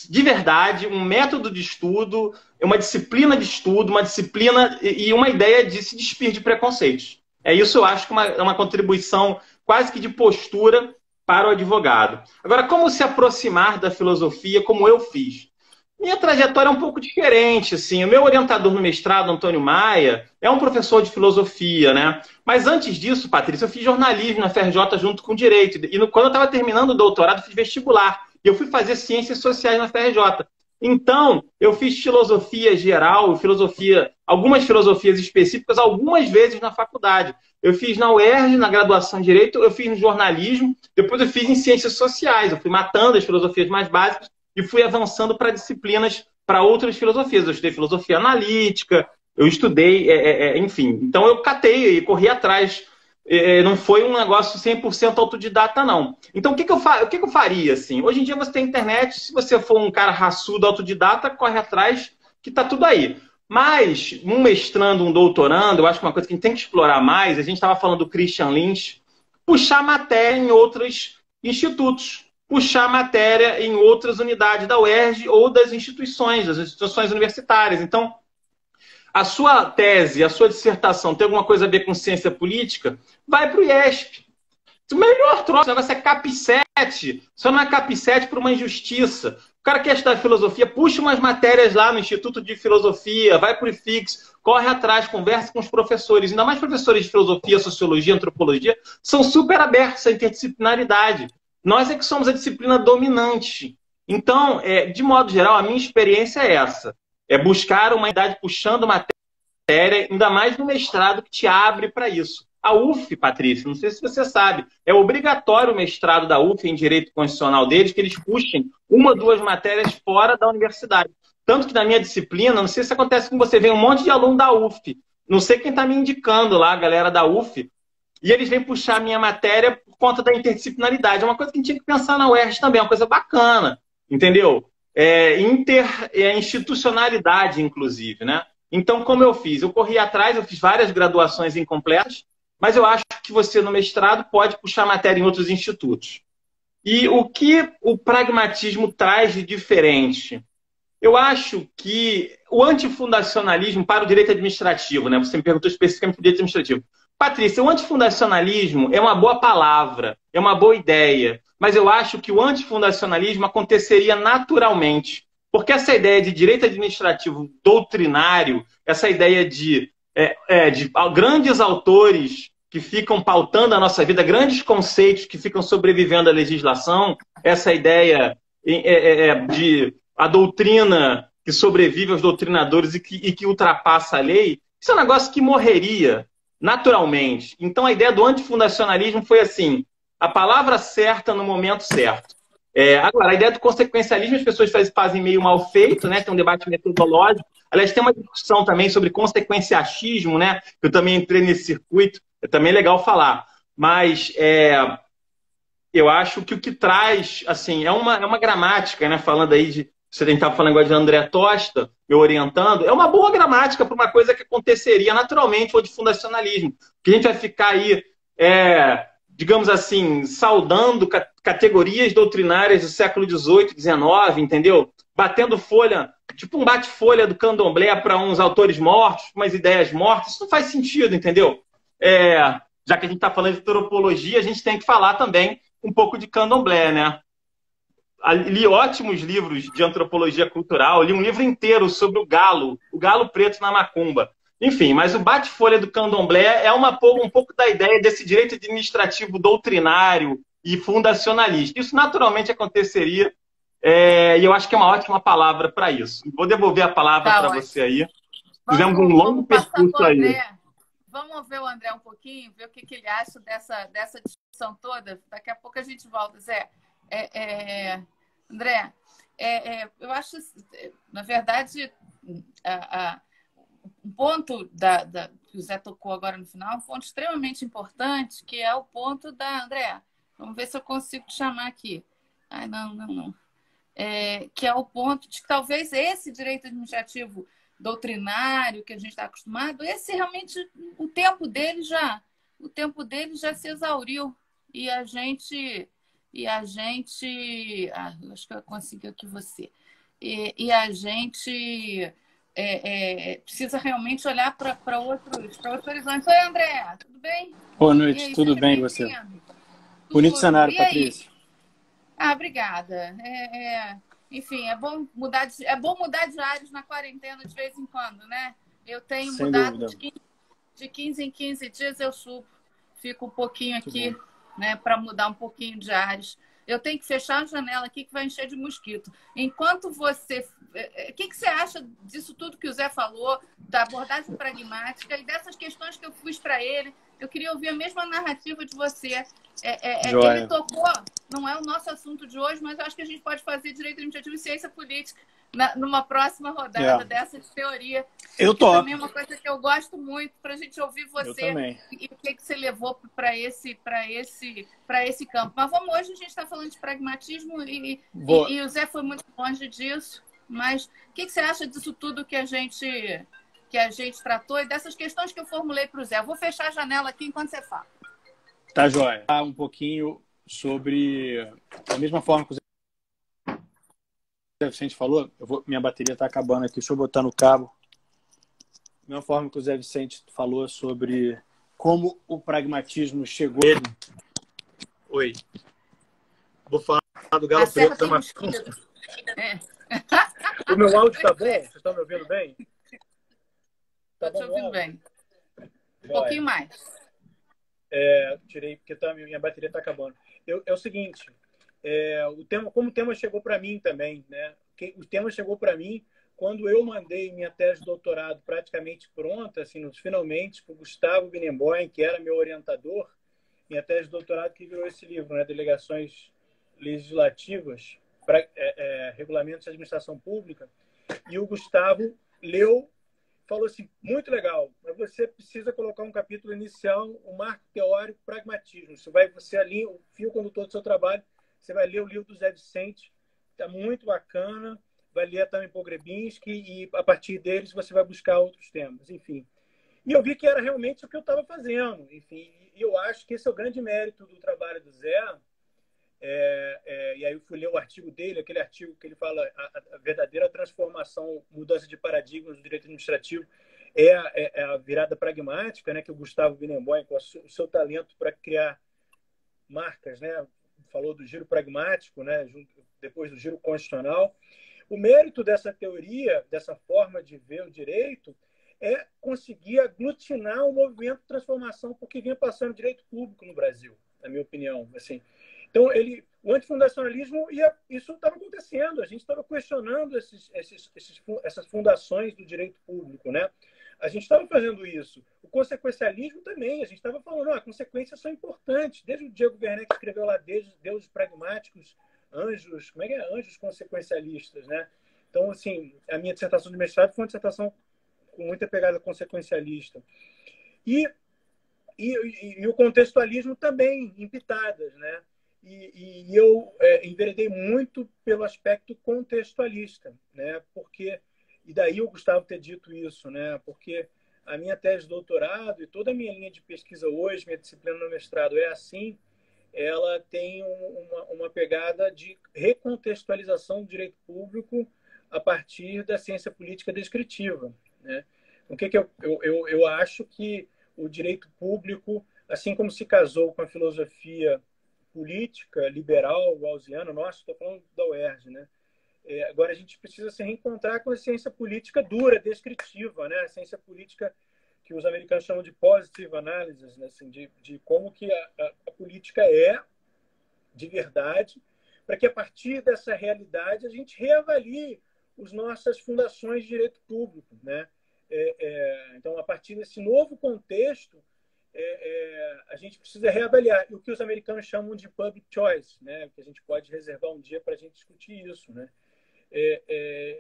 de verdade, um método de estudo, uma disciplina de estudo, uma disciplina e uma ideia de se despir de preconceitos. É isso, eu acho que é uma contribuição quase que de postura para o advogado. Agora, como se aproximar da filosofia como eu fiz? Minha trajetória é um pouco diferente, assim. O meu orientador no mestrado, Antônio Maia, é um professor de filosofia, né? Mas antes disso, Patrícia, eu fiz jornalismo na FRJ junto com direito. E quando eu estava terminando o doutorado, eu fiz vestibular. E eu fui fazer ciências sociais na FRJ. Então, eu fiz filosofia geral, algumas filosofias específicas, algumas vezes na faculdade. Eu fiz na UERJ, na graduação em Direito, eu fiz no jornalismo, depois eu fiz em Ciências Sociais. Eu fui matando as filosofias mais básicas e fui avançando para disciplinas, para outras filosofias. Eu estudei filosofia analítica, eu estudei, enfim. Então eu catei e corri atrás. Não foi um negócio 100% autodidata, não. Então, o que eu faria, assim? Hoje em dia você tem internet, se você for um cara raçudo, autodidata, corre atrás, que tá tudo aí. Mas, um mestrando, um doutorando, eu acho que uma coisa que a gente tem que explorar mais, a gente estava falando do Christian Lynch, puxar matéria em outros institutos, puxar matéria em outras unidades da UERJ ou das instituições universitárias. Então, a sua tese, a sua dissertação tem alguma coisa a ver com ciência política, vai para o IESP. O melhor troço, o negócio é CAP7. Só não é CAP7 por uma injustiça. O cara quer estudar filosofia, puxa umas matérias lá no Instituto de Filosofia, vai para o IFIX, corre atrás, conversa com os professores. Ainda mais professores de filosofia, sociologia, antropologia, são super abertos à interdisciplinaridade. Nós é que somos a disciplina dominante. Então, de modo geral, a minha experiência é essa. É buscar uma idade puxando matéria, ainda mais no mestrado que te abre para isso. A UF, Patrícia, não sei se você sabe, é obrigatório o mestrado da UF em Direito Constitucional deles, que eles puxem 1 ou 2 matérias fora da universidade. Tanto que na minha disciplina, não sei se acontece com você, vem um monte de aluno da UF, não sei quem está me indicando lá, a galera da UF, e eles vêm puxar a minha matéria por conta da interdisciplinaridade. É uma coisa que a gente tinha que pensar na UERJ também, é uma coisa bacana, entendeu? Institucionalidade, inclusive, né? Então, como eu fiz? Eu corri atrás, eu fiz várias graduações incompletas, mas eu acho que você, no mestrado, pode puxar matéria em outros institutos. E o que o pragmatismo traz de diferente? Eu acho que o antifundacionalismo para o direito administrativo, né? Você me perguntou especificamente para o direito administrativo. Patrícia, o antifundacionalismo é uma boa palavra, é uma boa ideia, mas eu acho que o antifundacionalismo aconteceria naturalmente. Porque essa ideia de direito administrativo doutrinário, essa ideia de grandes autores que ficam pautando a nossa vida, grandes conceitos que ficam sobrevivendo à legislação, essa ideia de a doutrina que sobrevive aos doutrinadores e que ultrapassa a lei, isso é um negócio que morreria naturalmente. Então a ideia do antifundacionalismo foi assim, a palavra certa no momento certo. Agora, a ideia do consequencialismo as pessoas fazem meio mal feito, né? Tem um debate metodológico. Aliás, tem uma discussão também sobre consequenciachismo, né? Eu também entrei nesse circuito, é também legal falar. Mas eu acho que o que traz, assim, é uma gramática, né? Falando aí de. Você estava falando agora de André Tosta, me orientando, é uma boa gramática para uma coisa que aconteceria naturalmente, ou de fundacionalismo. Que a gente vai ficar aí, digamos assim, saudando categorias doutrinárias do século XVIII, XIX, entendeu? Batendo folha, tipo um bate-folha do candomblé para uns autores mortos, umas ideias mortas, isso não faz sentido, entendeu? Já que a gente está falando de antropologia, a gente tem que falar também um pouco de candomblé, né? Li ótimos livros de antropologia cultural, li um livro inteiro sobre o galo preto na macumba. Enfim, mas o bate-folha do candomblé é um pouco da ideia desse direito administrativo doutrinário e fundacionalista. Isso naturalmente aconteceria, e eu acho que é uma ótima palavra para isso. Vou devolver a palavra para você aí. Fizemos um longo percurso aí. Vamos ouvir o André um pouquinho, ver o que ele acha dessa discussão toda. Daqui a pouco a gente volta, Zé. André, eu acho, na verdade, um ponto que o Zé tocou agora no final, um ponto extremamente importante, que é o ponto da André. Vamos ver se eu consigo te chamar aqui. Ai, não. Que é o ponto de que talvez esse direito administrativo doutrinário que a gente está acostumado, esse realmente o tempo dele já se exauriu e a gente acho que eu consegui aqui você e a gente precisa realmente olhar para outros horizontes. Oi, André, tudo bem? Boa noite, tudo bem e você? Bonito cenário, Patrícia. Obrigada. Enfim, é bom mudar de áreas na quarentena de vez em quando, né? Eu tenho Sem mudado dúvida. de 15 em 15 dias, eu subo, fico um pouquinho aqui, né, para mudar um pouquinho de áreas. Eu tenho que fechar a janela aqui que vai encher de mosquito. Enquanto você... O que você acha disso tudo que o Zé falou, da abordagem pragmática e dessas questões que eu fiz para ele? Eu queria ouvir a mesma narrativa de você. Ele tocou, não é o nosso assunto de hoje, mas eu acho que a gente pode fazer direito administrativo e ciência política numa próxima rodada dessa de teoria. Eu topo. Também é uma coisa que eu gosto muito, para a gente ouvir você e o que você levou para esse campo. Mas hoje a gente está falando de pragmatismo e o Zé foi muito longe disso. Mas o que você acha disso tudo que a gente tratou e dessas questões que eu formulei para o Zé? Eu vou fechar a janela aqui enquanto você fala. Tá, joia. Um pouquinho sobre a mesma forma que o Zé Vicente falou, minha bateria está acabando aqui, deixa eu botar no cabo. Da mesma forma que o Zé Vicente falou sobre como o pragmatismo chegou... Oi. Vou falar do galo preto da macumba. O meu áudio está bom? Vocês estão me ouvindo bem? Estou te ouvindo bem. Um pouquinho mais. Tirei porque minha bateria está acabando. É o seguinte, como o tema chegou para mim também, né? O tema chegou para mim quando eu mandei minha tese de doutorado praticamente pronta, assim, finalmente, para o Gustavo Binemboim, que era meu orientador, minha tese de doutorado que virou esse livro, né? Delegações Legislativas, Regulamentos de Administração Pública, e o Gustavo leu falou assim, muito legal, mas você precisa colocar um capítulo inicial, um marco teórico, pragmatismo. Você ali, o fio condutor do seu trabalho, você vai ler o livro do Zé Vicente, está muito bacana, vai ler também Pogrebinski, e a partir deles você vai buscar outros temas, enfim. E eu vi que era realmente o que eu estava fazendo, enfim, e eu acho que esse é o grande mérito do trabalho do Zé. E aí eu fui ler o artigo dele, aquele artigo que ele fala a verdadeira transformação, mudança de paradigma do direito administrativo é a virada pragmática, né, que o Gustavo Binemboim, com o seu talento para criar marcas, né, falou do giro pragmático, né, depois do giro constitucional. O mérito dessa teoria, dessa forma de ver o direito, é conseguir aglutinar o movimento de transformação porque vinha passando direito público no Brasil, na minha opinião, assim. Então, o antifundacionalismo, isso estava acontecendo, a gente estava questionando essas fundações do direito público, né? A gente estava fazendo isso. O consequencialismo também, a gente estava falando, as consequências são importantes. Desde o Diego Werneck escreveu lá, deuses pragmáticos, anjos, como é que é? Anjos consequencialistas, né? Então, assim, a minha dissertação de mestrado foi uma dissertação com muita pegada consequencialista. E o contextualismo também, em pitadas, né? E eu enveredei muito pelo aspecto contextualista, né? Porque, e daí o Gustavo ter dito isso, né? Porque a minha tese de doutorado e toda a minha linha de pesquisa hoje, minha disciplina no mestrado é assim, ela tem uma pegada de recontextualização do direito público a partir da ciência política descritiva, né? O que eu acho que o direito público, assim como se casou com a filosofia política liberal gaussiana, nossa, estou falando da UERJ, né? Agora a gente precisa se reencontrar com a ciência política dura, descritiva, né? A ciência política que os americanos chamam de positive analysis, né? Assim, de como que a política é de verdade, para que a partir dessa realidade a gente reavalie as nossas fundações de direito público, né? Então, a partir desse novo contexto, a gente precisa reavaliar o que os americanos chamam de public choice, né? Que a gente pode reservar um dia para a gente discutir isso, né?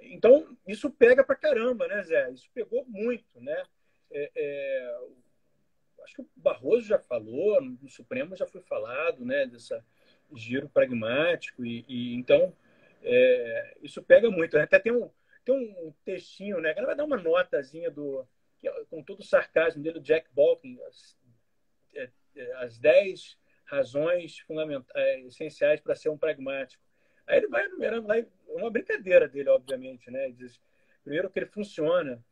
Então, isso pega para caramba, né, Zé? Isso pegou muito, né? Acho que o Barroso já falou, no Supremo já foi falado, né? Dessa giro pragmático então isso pega muito. Até tem um textinho, né? Que vai dar uma notazinha com todo o sarcasmo dele, do Jack Balkin, as 10 razões essenciais para ser um pragmático. Aí ele vai enumerando lá, uma brincadeira dele, obviamente, né? Ele diz, primeiro, que ele funciona.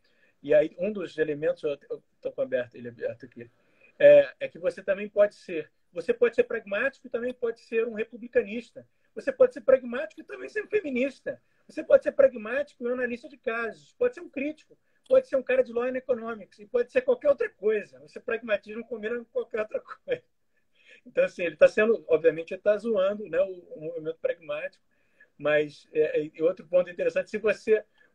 E aí, um dos elementos, eu estou com ele aberto aqui, é que você pode ser pragmático e também pode ser um republicanista. Você pode ser pragmático e também ser um feminista. Você pode ser pragmático e um analista de casos. Pode ser um crítico. Pode ser um cara de law and economics. E pode ser qualquer outra coisa. Você pragmatismo combina com qualquer outra coisa. Então, assim, ele está sendo, obviamente, ele está zoando, né, o movimento pragmático. Mas outro ponto interessante,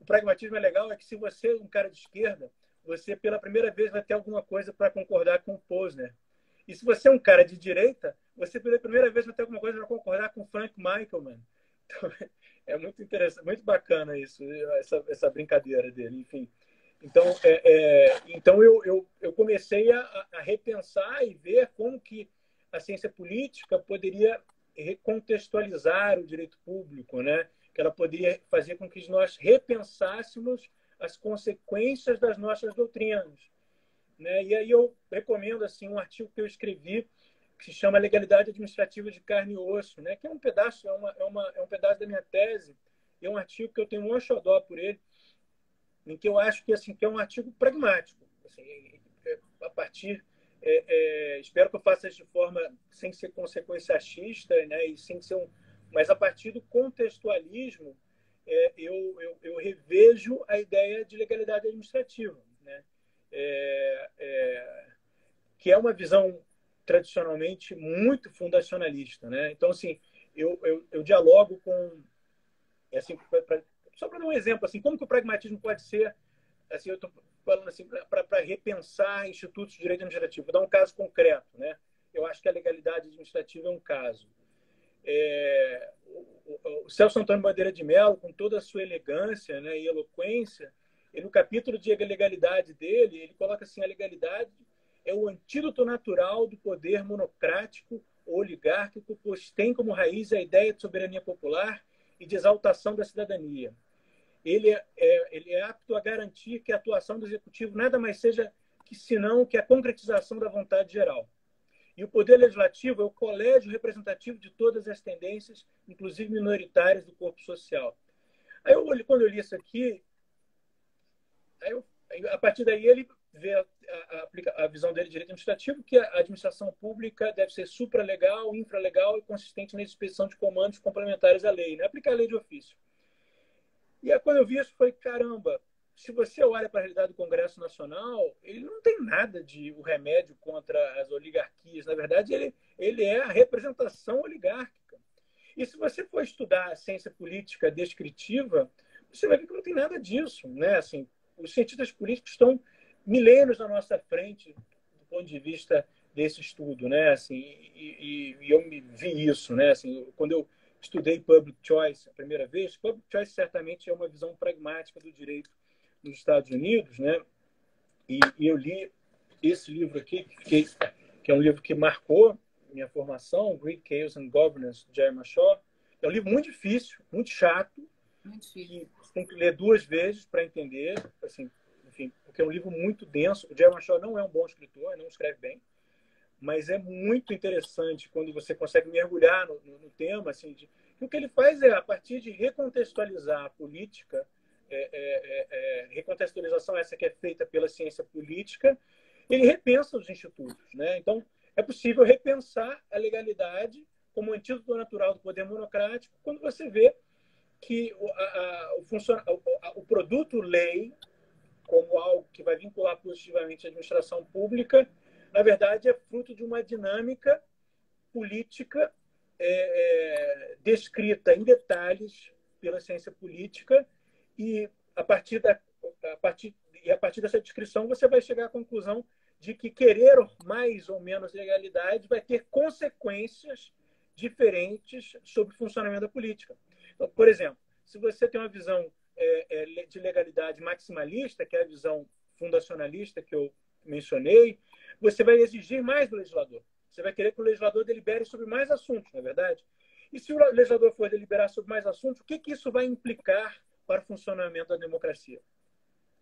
o pragmatismo é legal, é que se você é um cara de esquerda, você pela primeira vez vai ter alguma coisa para concordar com o Posner. E se você é um cara de direita, você pela primeira vez vai ter alguma coisa para concordar com o Frank Michelman. Então, é muito interessante, muito bacana isso, essa brincadeira dele, enfim. Então eu comecei a repensar e ver como que a ciência política poderia recontextualizar o direito público, né? Que ela poderia fazer com que nós repensássemos as consequências das nossas doutrinas, né? E aí eu recomendo assim um artigo que eu escrevi que se chama Legalidade Administrativa de Carne e Osso, né? Que é um pedaço, é um pedaço da minha tese, e é um artigo que eu tenho um xodó por ele, em que eu acho que assim que é um artigo pragmático, assim, a partir espero que eu faça isso de forma sem ser consequencialista, né? E sem ser mas a partir do contextualismo eu revejo a ideia de legalidade administrativa, né? Que é uma visão tradicionalmente muito fundacionalista, né? Então, assim, eu dialogo com, assim, só para dar um exemplo, assim, como que o pragmatismo pode ser, assim, eu estou falando assim, para repensar institutos de direito administrativo. Vou dar um caso concreto, né? Eu acho que a legalidade administrativa é um caso. O Celso Antônio Bandeira de Mello, com toda a sua elegância, né, e eloquência, E no capítulo de legalidade dele, ele coloca assim: a legalidade é o antídoto natural do poder monocrático ou oligárquico, pois tem como raiz a ideia de soberania popular e de exaltação da cidadania. Ele é apto a garantir que a atuação do executivo nada mais seja senão que a concretização da vontade geral. E o poder legislativo é o colégio representativo de todas as tendências, inclusive minoritárias, do corpo social. Aí quando eu li isso aqui, a partir daí ele vê a visão dele de direito administrativo, que a administração pública deve ser supralegal, infralegal e consistente na expedição de comandos complementares à lei, né? Aplicar a lei de ofício. E aí, quando eu vi isso, foi: caramba, se você olha para a realidade do Congresso Nacional, ele não tem nada de o remédio contra as oligarquias. Na verdade, ele é a representação oligárquica. E se você for estudar a ciência política descritiva, você vai ver que não tem nada disso, né? Assim, os cientistas políticos estão milênios na nossa frente do ponto de vista desse estudo, né? Assim, e eu me vi isso, né? Assim, quando eu estudei Public Choice a primeira vez, Public Choice certamente é uma visão pragmática do direito nos Estados Unidos, né? E eu li esse livro aqui, que é um livro que marcou minha formação, Greed, Chaos and Governance, de Jeremy Shaw. É um livro muito difícil, muito chato, que você tem que ler 2 vezes para entender, assim, enfim, porque é um livro muito denso. O Jeremy Shaw não é um bom escritor, não escreve bem, mas é muito interessante quando você consegue mergulhar no tema. Assim, o que ele faz é, a partir de recontextualizar a política, recontextualização essa que é feita pela ciência política, ele repensa os institutos, né? Então, é possível repensar a legalidade como antídoto natural do poder monocrático quando você vê que o produto lei, como algo que vai vincular positivamente a administração pública, na verdade, é fruto de uma dinâmica política descrita em detalhes pela ciência política, e a partir dessa descrição você vai chegar à conclusão de que querer mais ou menos legalidade vai ter consequências diferentes sobre o funcionamento da política. Então, por exemplo, se você tem uma visão de legalidade maximalista, que é a visão fundacionalista que eu mencionei, você vai exigir mais do legislador. Você vai querer que o legislador delibere sobre mais assuntos, não é verdade? E se o legislador for deliberar sobre mais assuntos, o que isso vai implicar para o funcionamento da democracia?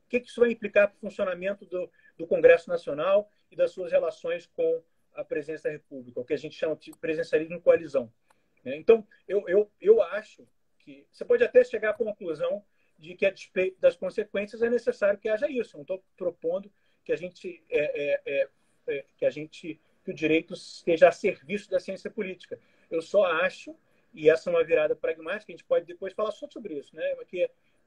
O que isso vai implicar para o funcionamento do Congresso Nacional e das suas relações com a presidência da República, o que a gente chama de presidencialismo em coalizão? Então, eu acho que você pode até chegar à conclusão de que, a despeito das consequências, é necessário que haja isso. Eu não estou propondo que que o direito esteja a serviço da ciência política. Eu só acho, e essa é uma virada pragmática, a gente pode depois falar só sobre isso, né?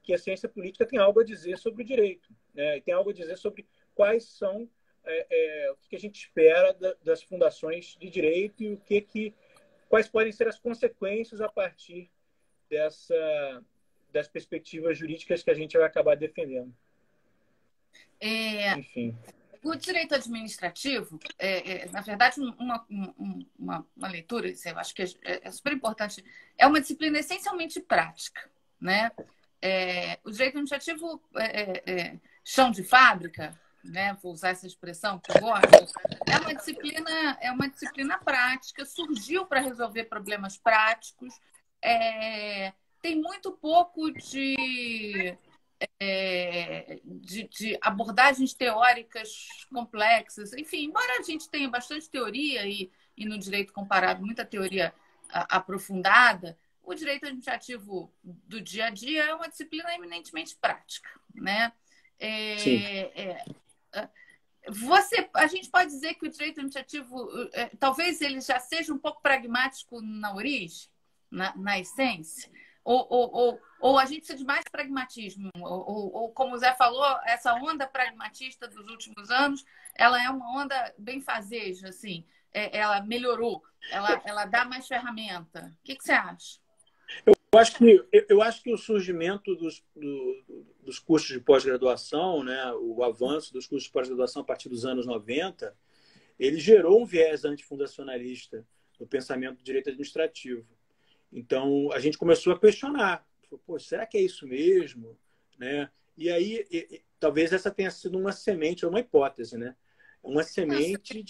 Que a ciência política tem algo a dizer sobre o direito, né? E tem algo a dizer sobre quais são o que a gente espera das fundações de direito e quais podem ser as consequências a partir das perspectivas jurídicas que a gente vai acabar defendendo. Enfim. O direito administrativo, na verdade, uma leitura, eu acho que é super importante, é uma disciplina essencialmente prática, né? O direito administrativo chão de fábrica, né? Vou usar essa expressão que eu gosto, é uma disciplina prática, surgiu para resolver problemas práticos, tem muito pouco de abordagens teóricas complexas. Enfim, embora a gente tenha bastante teoria e no direito comparado muita teoria aprofundada, o direito administrativo do dia a dia é uma disciplina eminentemente prática, né? A gente pode dizer que o direito administrativo talvez ele já seja um pouco pragmático na origem, na essência, ou a gente precisa de mais pragmatismo, ou como o Zé falou, essa onda pragmatista dos últimos anos, ela é uma onda benfazeja, assim, ela melhorou, ela dá mais ferramenta. O que você acha? Eu acho que o surgimento dos cursos de pós-graduação, né, o avanço dos cursos de pós-graduação a partir dos anos 90, ele gerou um viés antifundacionalista no pensamento do direito administrativo. Então, a gente começou a questionar. Pô, será que é isso mesmo? Né? E aí, talvez essa tenha sido uma semente, ou uma hipótese, né? Uma semente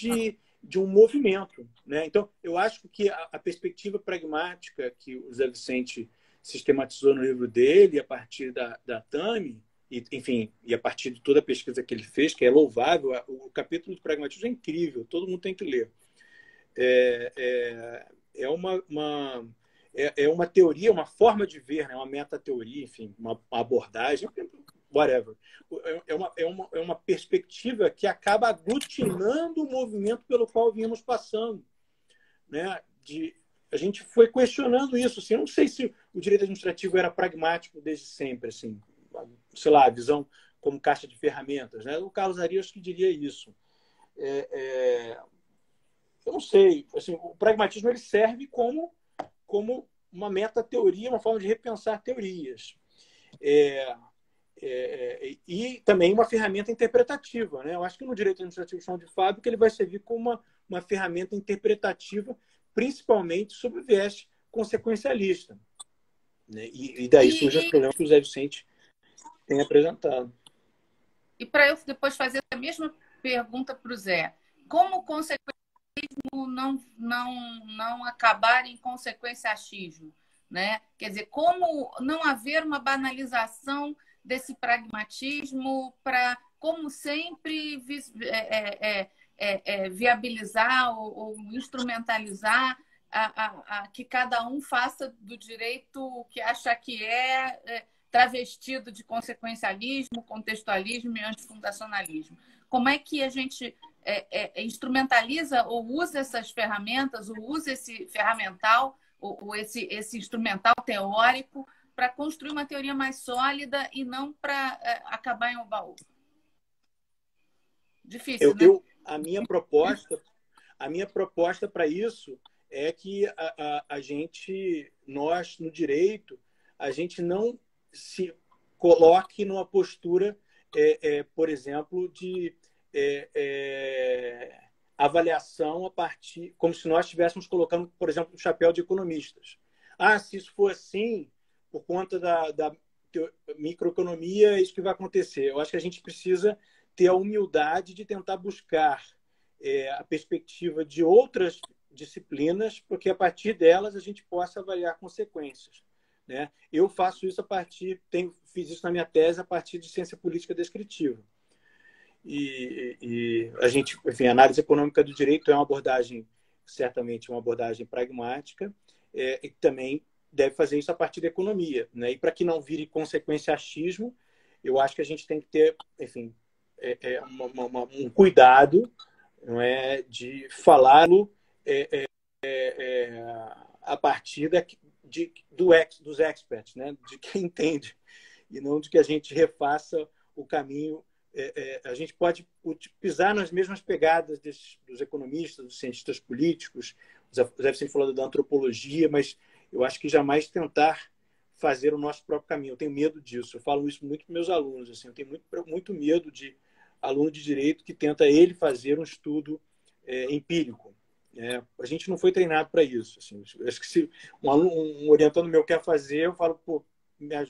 de um movimento, né? Então, eu acho que a perspectiva pragmática que o Zé Vicente sistematizou no livro dele, a partir da Tami, enfim, e a partir de toda a pesquisa que ele fez, que é louvável, o capítulo do pragmatismo é incrível, todo mundo tem que ler. É uma teoria, uma forma de ver, né? Uma metateoria, enfim, uma abordagem, whatever. É uma perspectiva que acaba aglutinando o movimento pelo qual vínhamos passando, né? A gente foi questionando isso. Assim, eu não sei se o direito administrativo era pragmático desde sempre, assim, sei lá, a visão como caixa de ferramentas, né? O Carlos Arias que diria isso. Eu não sei. Assim, o pragmatismo ele serve como uma metateoria, uma forma de repensar teorias. E também uma ferramenta interpretativa, né? Eu acho que no direito administrativo chão de fábrica ele vai servir como uma ferramenta interpretativa, principalmente sob o viés consequencialista, né? E daí surge os problemas que o Zé Vicente tem apresentado. E para eu depois fazer a mesma pergunta para o Zé, como consequencialismo não acabar em consequencialismo, né? Quer dizer, como não haver uma banalização desse pragmatismo para, como sempre, viabilizar ou instrumentalizar que cada um faça do direito o que acha que travestido de consequencialismo, contextualismo e antifundacionalismo. Como é que a gente instrumentaliza ou usa essas ferramentas, ou usa esse ferramental, ou esse instrumental teórico para construir uma teoria mais sólida e não para acabar em um baú? Difícil, né? A minha proposta para isso é que nós, no direito, a gente não se coloque numa postura, por exemplo, de avaliação a partir, como se nós estivéssemos colocando, por exemplo, um chapéu de economistas. Se isso for assim, por conta da microeconomia, é isso que vai acontecer. Eu acho que a gente precisa ter a humildade de tentar buscar a perspectiva de outras disciplinas, porque a partir delas a gente possa avaliar consequências, né? Eu faço isso fiz isso na minha tese a partir de ciência política descritiva. E a gente, enfim, a análise econômica do direito é uma abordagem, certamente uma abordagem pragmática, e também deve fazer isso a partir da economia, né? E para que não vire consequencialismo, eu acho que a gente tem que ter, enfim, um cuidado, não é, de falá-lo a partir dos experts, né? De quem entende, e não de que a gente refaça o caminho. A gente pode pisar nas mesmas pegadas dos economistas, dos cientistas políticos. O Zé Vicente falou da antropologia, mas eu acho que jamais tentar fazer o nosso próprio caminho. Eu tenho medo disso. Eu falo isso muito para meus alunos. Assim, eu tenho muito medo de aluno de direito que tenta ele fazer um estudo empírico. A gente não foi treinado para isso. Assim, acho que se um orientando meu quer fazer, eu falo,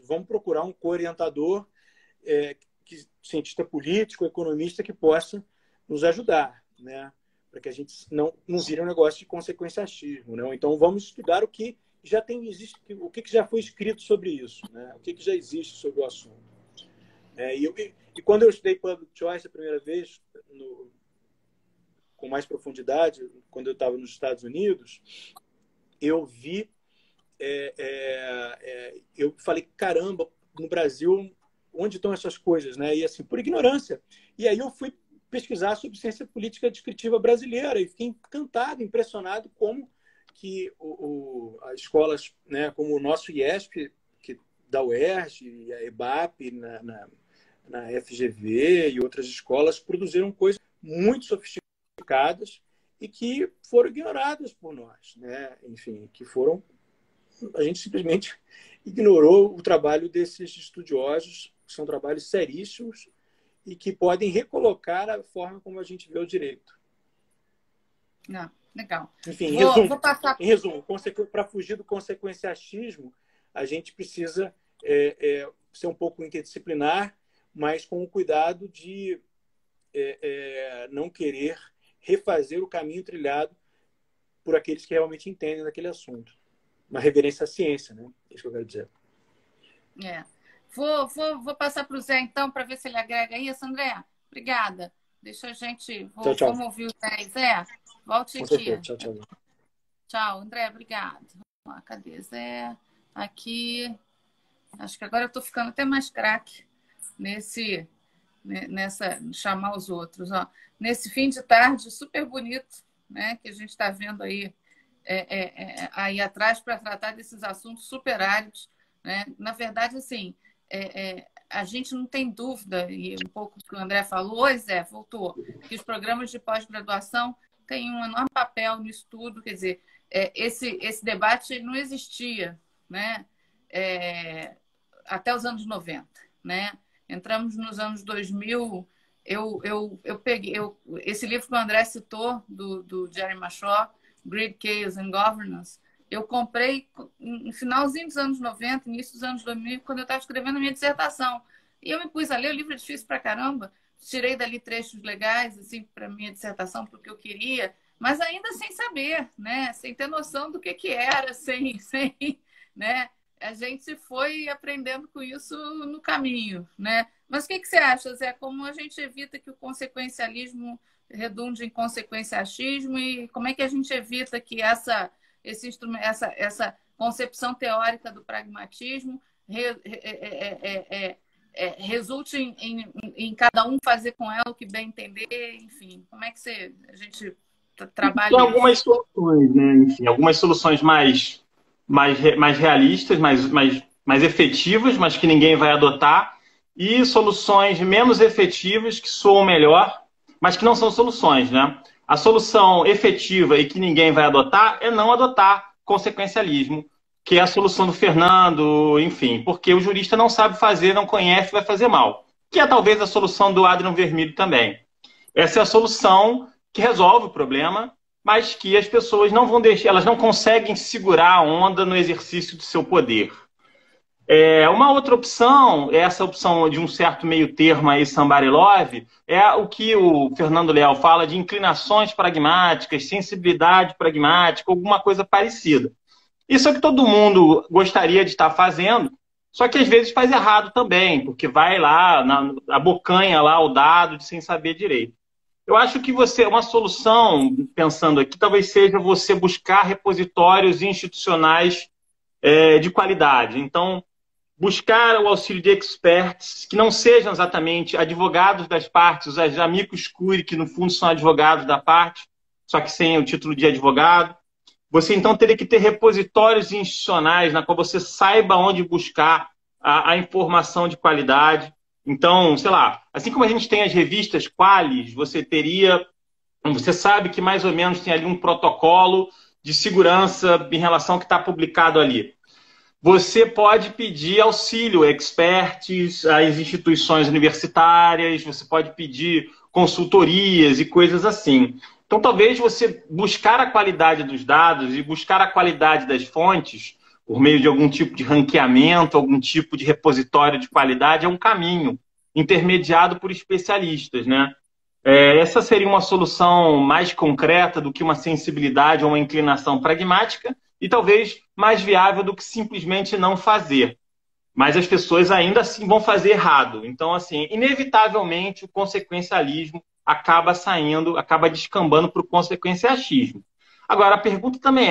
vamos procurar um co-orientador, cientista político, economista, que possa nos ajudar, né? Para que a gente não vire um negócio de consequencialismo, né? Então vamos estudar o que já existe, o que já foi escrito sobre isso, né? O que já existe sobre o assunto. E quando eu estudei Public Choice a primeira vez, com mais profundidade, quando eu estava nos Estados Unidos, eu vi, eu falei, caramba, no Brasil, onde estão essas coisas, né? E assim, por ignorância. E aí eu fui pesquisar sobre ciência política descritiva brasileira e fiquei encantado, impressionado como que as escolas, né, como o nosso IESP, que da UERJ e a EBAP na FGV e outras escolas produziram coisas muito sofisticadas e que foram ignoradas por nós, né? Enfim, a gente simplesmente ignorou o trabalho desses estudiosos, que são trabalhos seríssimos e que podem recolocar a forma como a gente vê o direito. Não, legal. Enfim, em resumo, para fugir do consequencialismo, a gente precisa ser um pouco interdisciplinar mas com o cuidado de não querer refazer o caminho trilhado por aqueles que realmente entendem daquele assunto. Uma reverência à ciência, né? É isso que eu quero dizer. Vou passar para o Zé, então, para ver se ele agrega isso. André, obrigada. Deixa a gente... Tchau. Vamos ouvir o Zé. Zé, volte Com aqui. certeza. Tchau. Tchau, André, obrigado. Cadê Zé? Aqui. Acho que agora eu estou ficando até mais craque nessa chamar os outros. Ó. Nesse fim de tarde super bonito, né, que a gente está vendo aí, aí atrás para tratar desses assuntos super áridos. Né? Na verdade, assim, a gente não tem dúvida, e um pouco do que o André falou, oi Zé, voltou, que os programas de pós-graduação têm um enorme papel no estudo, quer dizer, esse debate não existia, né? Até os anos 90, né? Entramos nos anos 2000, eu peguei esse livro que o André citou, do Jerry Mashaw, Greed, Chaos and Governance, eu comprei no finalzinho dos anos 90, início dos anos 2000, quando eu estava escrevendo a minha dissertação. E eu me pus a ler, o livro é difícil pra caramba, tirei dali trechos legais assim, para a minha dissertação, porque eu queria, mas ainda sem saber, né? Sem ter noção do que era, né? A gente foi aprendendo com isso no caminho, né? Mas o que você acha, Zé? Como a gente evita que o consequencialismo redunde em consequencialismo e como é que a gente evita que essa concepção teórica do pragmatismo resulte em cada um fazer com ela o que bem entender, enfim, como é que a gente trabalha Tem isso? algumas soluções, né? Enfim, algumas soluções mais realistas, mais efetivas, mas que ninguém vai adotar, e soluções menos efetivas que soam melhor, mas que não são soluções, né? A solução efetiva e que ninguém vai adotar é não adotar consequencialismo, que é a solução do Fernando, enfim, porque o jurista não sabe fazer, não conhece, vai fazer mal. Que é talvez a solução do Adrian Vermilho também. Essa é a solução que resolve o problema, mas que as pessoas não vão deixar, elas não conseguem segurar a onda no exercício do seu poder. Uma outra opção, essa opção de um certo meio termo aí, somebody love, é o que o Fernando Leal fala de inclinações pragmáticas, sensibilidade pragmática, alguma coisa parecida. Isso é o que todo mundo gostaria de estar fazendo, só que às vezes faz errado também, porque vai lá, abocanha lá o dado sem saber direito. Eu acho que uma solução, pensando aqui, talvez seja você buscar repositórios institucionais de qualidade. Então, buscar o auxílio de experts, que não sejam exatamente advogados das partes, os amicus curiae, que no fundo são advogados da parte, só que sem o título de advogado. Você, então, teria que ter repositórios institucionais na qual você saiba onde buscar a informação de qualidade. Então, sei lá, assim como a gente tem as revistas Qualis, você sabe que mais ou menos tem ali um protocolo de segurança em relação ao que está publicado ali. Você pode pedir auxílio, experts, às instituições universitárias, você pode pedir consultorias e coisas assim. Então, talvez você buscar a qualidade dos dados e buscar a qualidade das fontes, por meio de algum tipo de ranqueamento, algum tipo de repositório de qualidade, é um caminho intermediado por especialistas, né? Essa seria uma solução mais concreta do que uma sensibilidade ou uma inclinação pragmática e talvez mais viável do que simplesmente não fazer. Mas as pessoas ainda assim vão fazer errado. Então, assim, inevitavelmente o consequencialismo acaba descambando para o consequencialismo. Agora, a pergunta também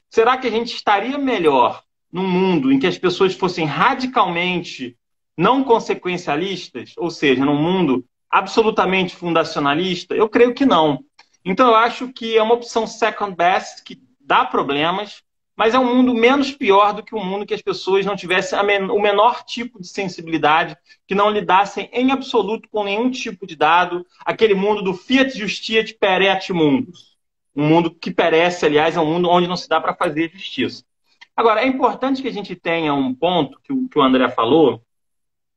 será que a gente estaria melhor num mundo em que as pessoas fossem radicalmente não consequencialistas, ou seja, num mundo absolutamente fundacionalista? Eu creio que não. Então, eu acho que é uma opção second best, que dá problemas, mas é um mundo menos pior do que um mundo que as pessoas não tivessem o menor tipo de sensibilidade, que não lidassem em absoluto com nenhum tipo de dado, aquele mundo do fiat justitia pereat mundus. Um mundo que perece, aliás, é um mundo onde não se dá para fazer justiça. Agora, é importante que a gente tenha um ponto que o André falou,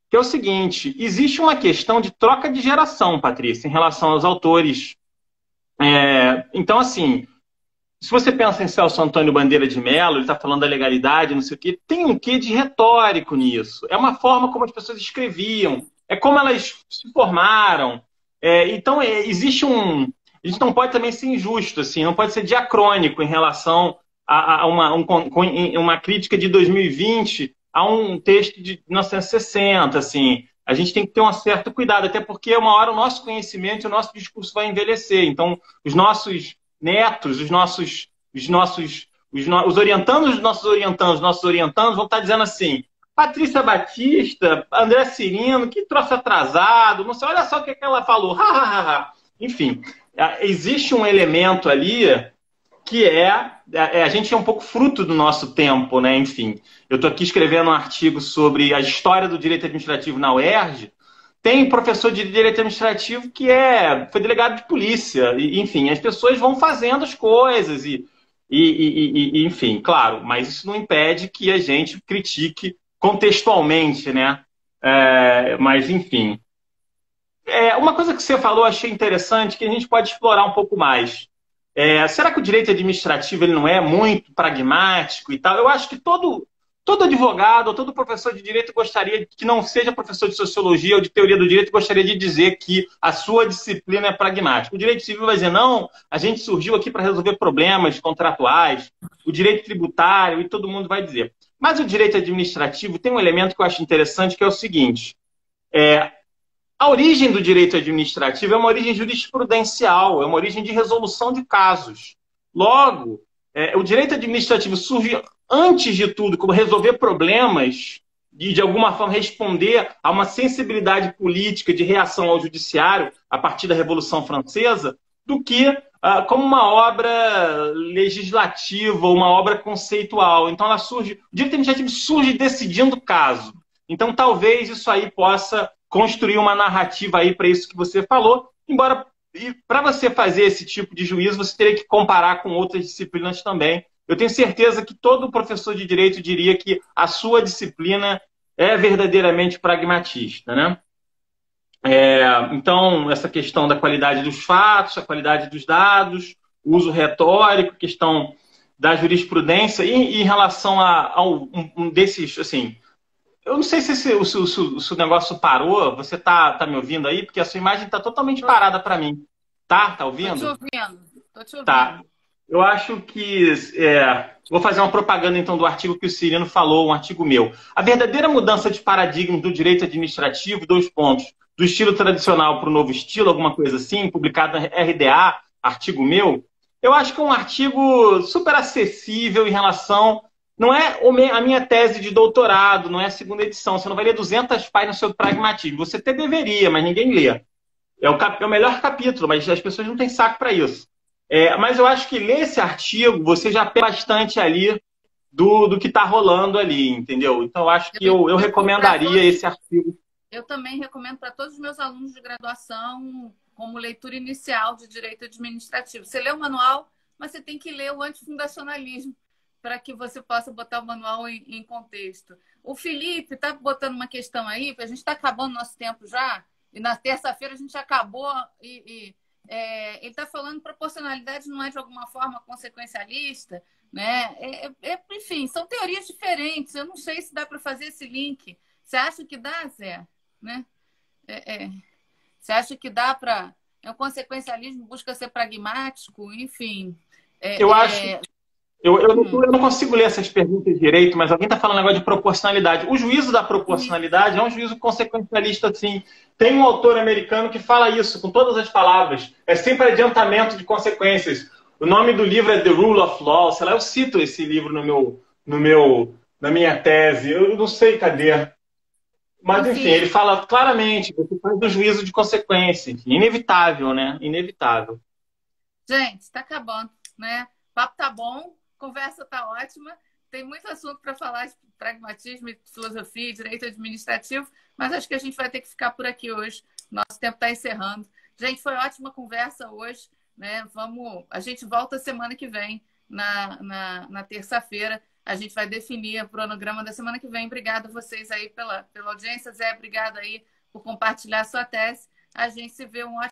que é o seguinte: existe uma questão de troca de geração, Patrícia, em relação aos autores. Então, assim, se você pensa em Celso Antônio Bandeira de Mello, ele está falando da legalidade, não sei o quê, tem um quê de retórico nisso. É uma forma como as pessoas escreviam, é como elas se formaram. Então, existe um... A gente não pode também ser injusto, assim, não pode ser diacrônico em relação a uma crítica de 2020 a um texto de 1960, assim. A gente tem que ter um certo cuidado, até porque uma hora o nosso conhecimento e o nosso discurso vai envelhecer. Então, os nossos netos, os orientandos dos nossos orientandos vão estar dizendo assim: Patrícia Batista, André Cirino, que troço atrasado, não sei, olha só o que ela falou. Enfim, existe um elemento ali que a gente é um pouco fruto do nosso tempo, né? Enfim, eu estou aqui escrevendo um artigo sobre a história do direito administrativo na UERJ. Tem professor de direito administrativo que foi delegado de polícia. Enfim, as pessoas vão fazendo as coisas enfim, claro, mas isso não impede que a gente critique contextualmente, né? Mas, enfim. Uma coisa que você falou, achei interessante, que a gente pode explorar um pouco mais. Será que o direito administrativo ele não é muito pragmático e tal? Eu acho que todo advogado ou todo professor de direito gostaria, que não seja professor de sociologia ou de teoria do direito, gostaria de dizer que a sua disciplina é pragmática. O direito civil vai dizer, não, a gente surgiu aqui para resolver problemas contratuais, o direito tributário, e todo mundo vai dizer. Mas o direito administrativo tem um elemento que eu acho interessante, que é o seguinte: a origem do direito administrativo é uma origem jurisprudencial, é uma origem de resolução de casos. Logo, o direito administrativo surge, antes de tudo, como resolver problemas e, de alguma forma, responder a uma sensibilidade política de reação ao judiciário a partir da Revolução Francesa, do que como uma obra legislativa, uma obra conceitual. Então, o direito administrativo surge decidindo o caso. Então, talvez isso aí possa construir uma narrativa aí para isso que você falou, embora para você fazer esse tipo de juízo, você teria que comparar com outras disciplinas também. Eu tenho certeza que todo professor de direito diria que a sua disciplina é verdadeiramente pragmatista, né? Então, essa questão da qualidade dos fatos, a qualidade dos dados, o uso retórico, questão da jurisprudência, e em relação a um desses, assim, eu não sei se o negócio parou. Você tá me ouvindo aí? Porque a sua imagem está totalmente parada para mim. Tá ouvindo? Tô te ouvindo. Tô te ouvindo. Tá. Eu acho que... vou fazer uma propaganda, então, do artigo que o Cirino falou, um artigo meu. A verdadeira mudança de paradigma do direito administrativo, 2 pontos, do estilo tradicional para o novo estilo, alguma coisa assim, publicado na RDA, artigo meu, eu acho que é um artigo super acessível em relação... Não é a minha tese de doutorado, não é a 2ª edição. Você não vai ler 200 páginas sobre pragmatismo. Você até deveria, mas ninguém lê. É o melhor capítulo, mas as pessoas não têm saco para isso. Mas eu acho que ler esse artigo, você já pega bastante ali do que está rolando ali, entendeu? Então, eu acho que eu recomendaria esse artigo. Eu também recomendo para todos os meus alunos de graduação como leitura inicial de direito administrativo. Você lê o manual, mas você tem que ler o antifundacionalismo, para que você possa botar o manual em contexto. O Felipe está botando uma questão aí, porque a gente está acabando nosso tempo já, e na terça-feira a gente acabou, ele está falando que proporcionalidade não é de alguma forma consequencialista, né? Enfim, são teorias diferentes, eu não sei se dá para fazer esse link. Você acha que dá, Zé? Né? Você acha que dá para... O consequencialismo busca ser pragmático, enfim... Eu acho... Eu não consigo ler essas perguntas direito, mas alguém está falando um negócio de proporcionalidade. O juízo da proporcionalidade é um juízo consequencialista, sim. Tem um autor americano que fala isso com todas as palavras. É sempre adiantamento de consequências. O nome do livro é The Rule of Law. Sei lá, eu cito esse livro na minha tese. Eu não sei cadê. Mas, enfim, ele fala claramente, você faz um juízo de consequência. Enfim, inevitável, né? Inevitável. Gente, está acabando, né? O papo tá bom. Conversa tá ótima, tem muito assunto para falar de pragmatismo, filosofia, direito administrativo, mas acho que a gente vai ter que ficar por aqui hoje. Nosso tempo está encerrando. Gente, foi ótima conversa hoje, né? A gente volta semana que vem, na terça-feira. A gente vai definir o cronograma da semana que vem. Obrigada a vocês aí pela audiência. Zé, obrigada aí por compartilhar a sua tese. A gente se vê um ótimo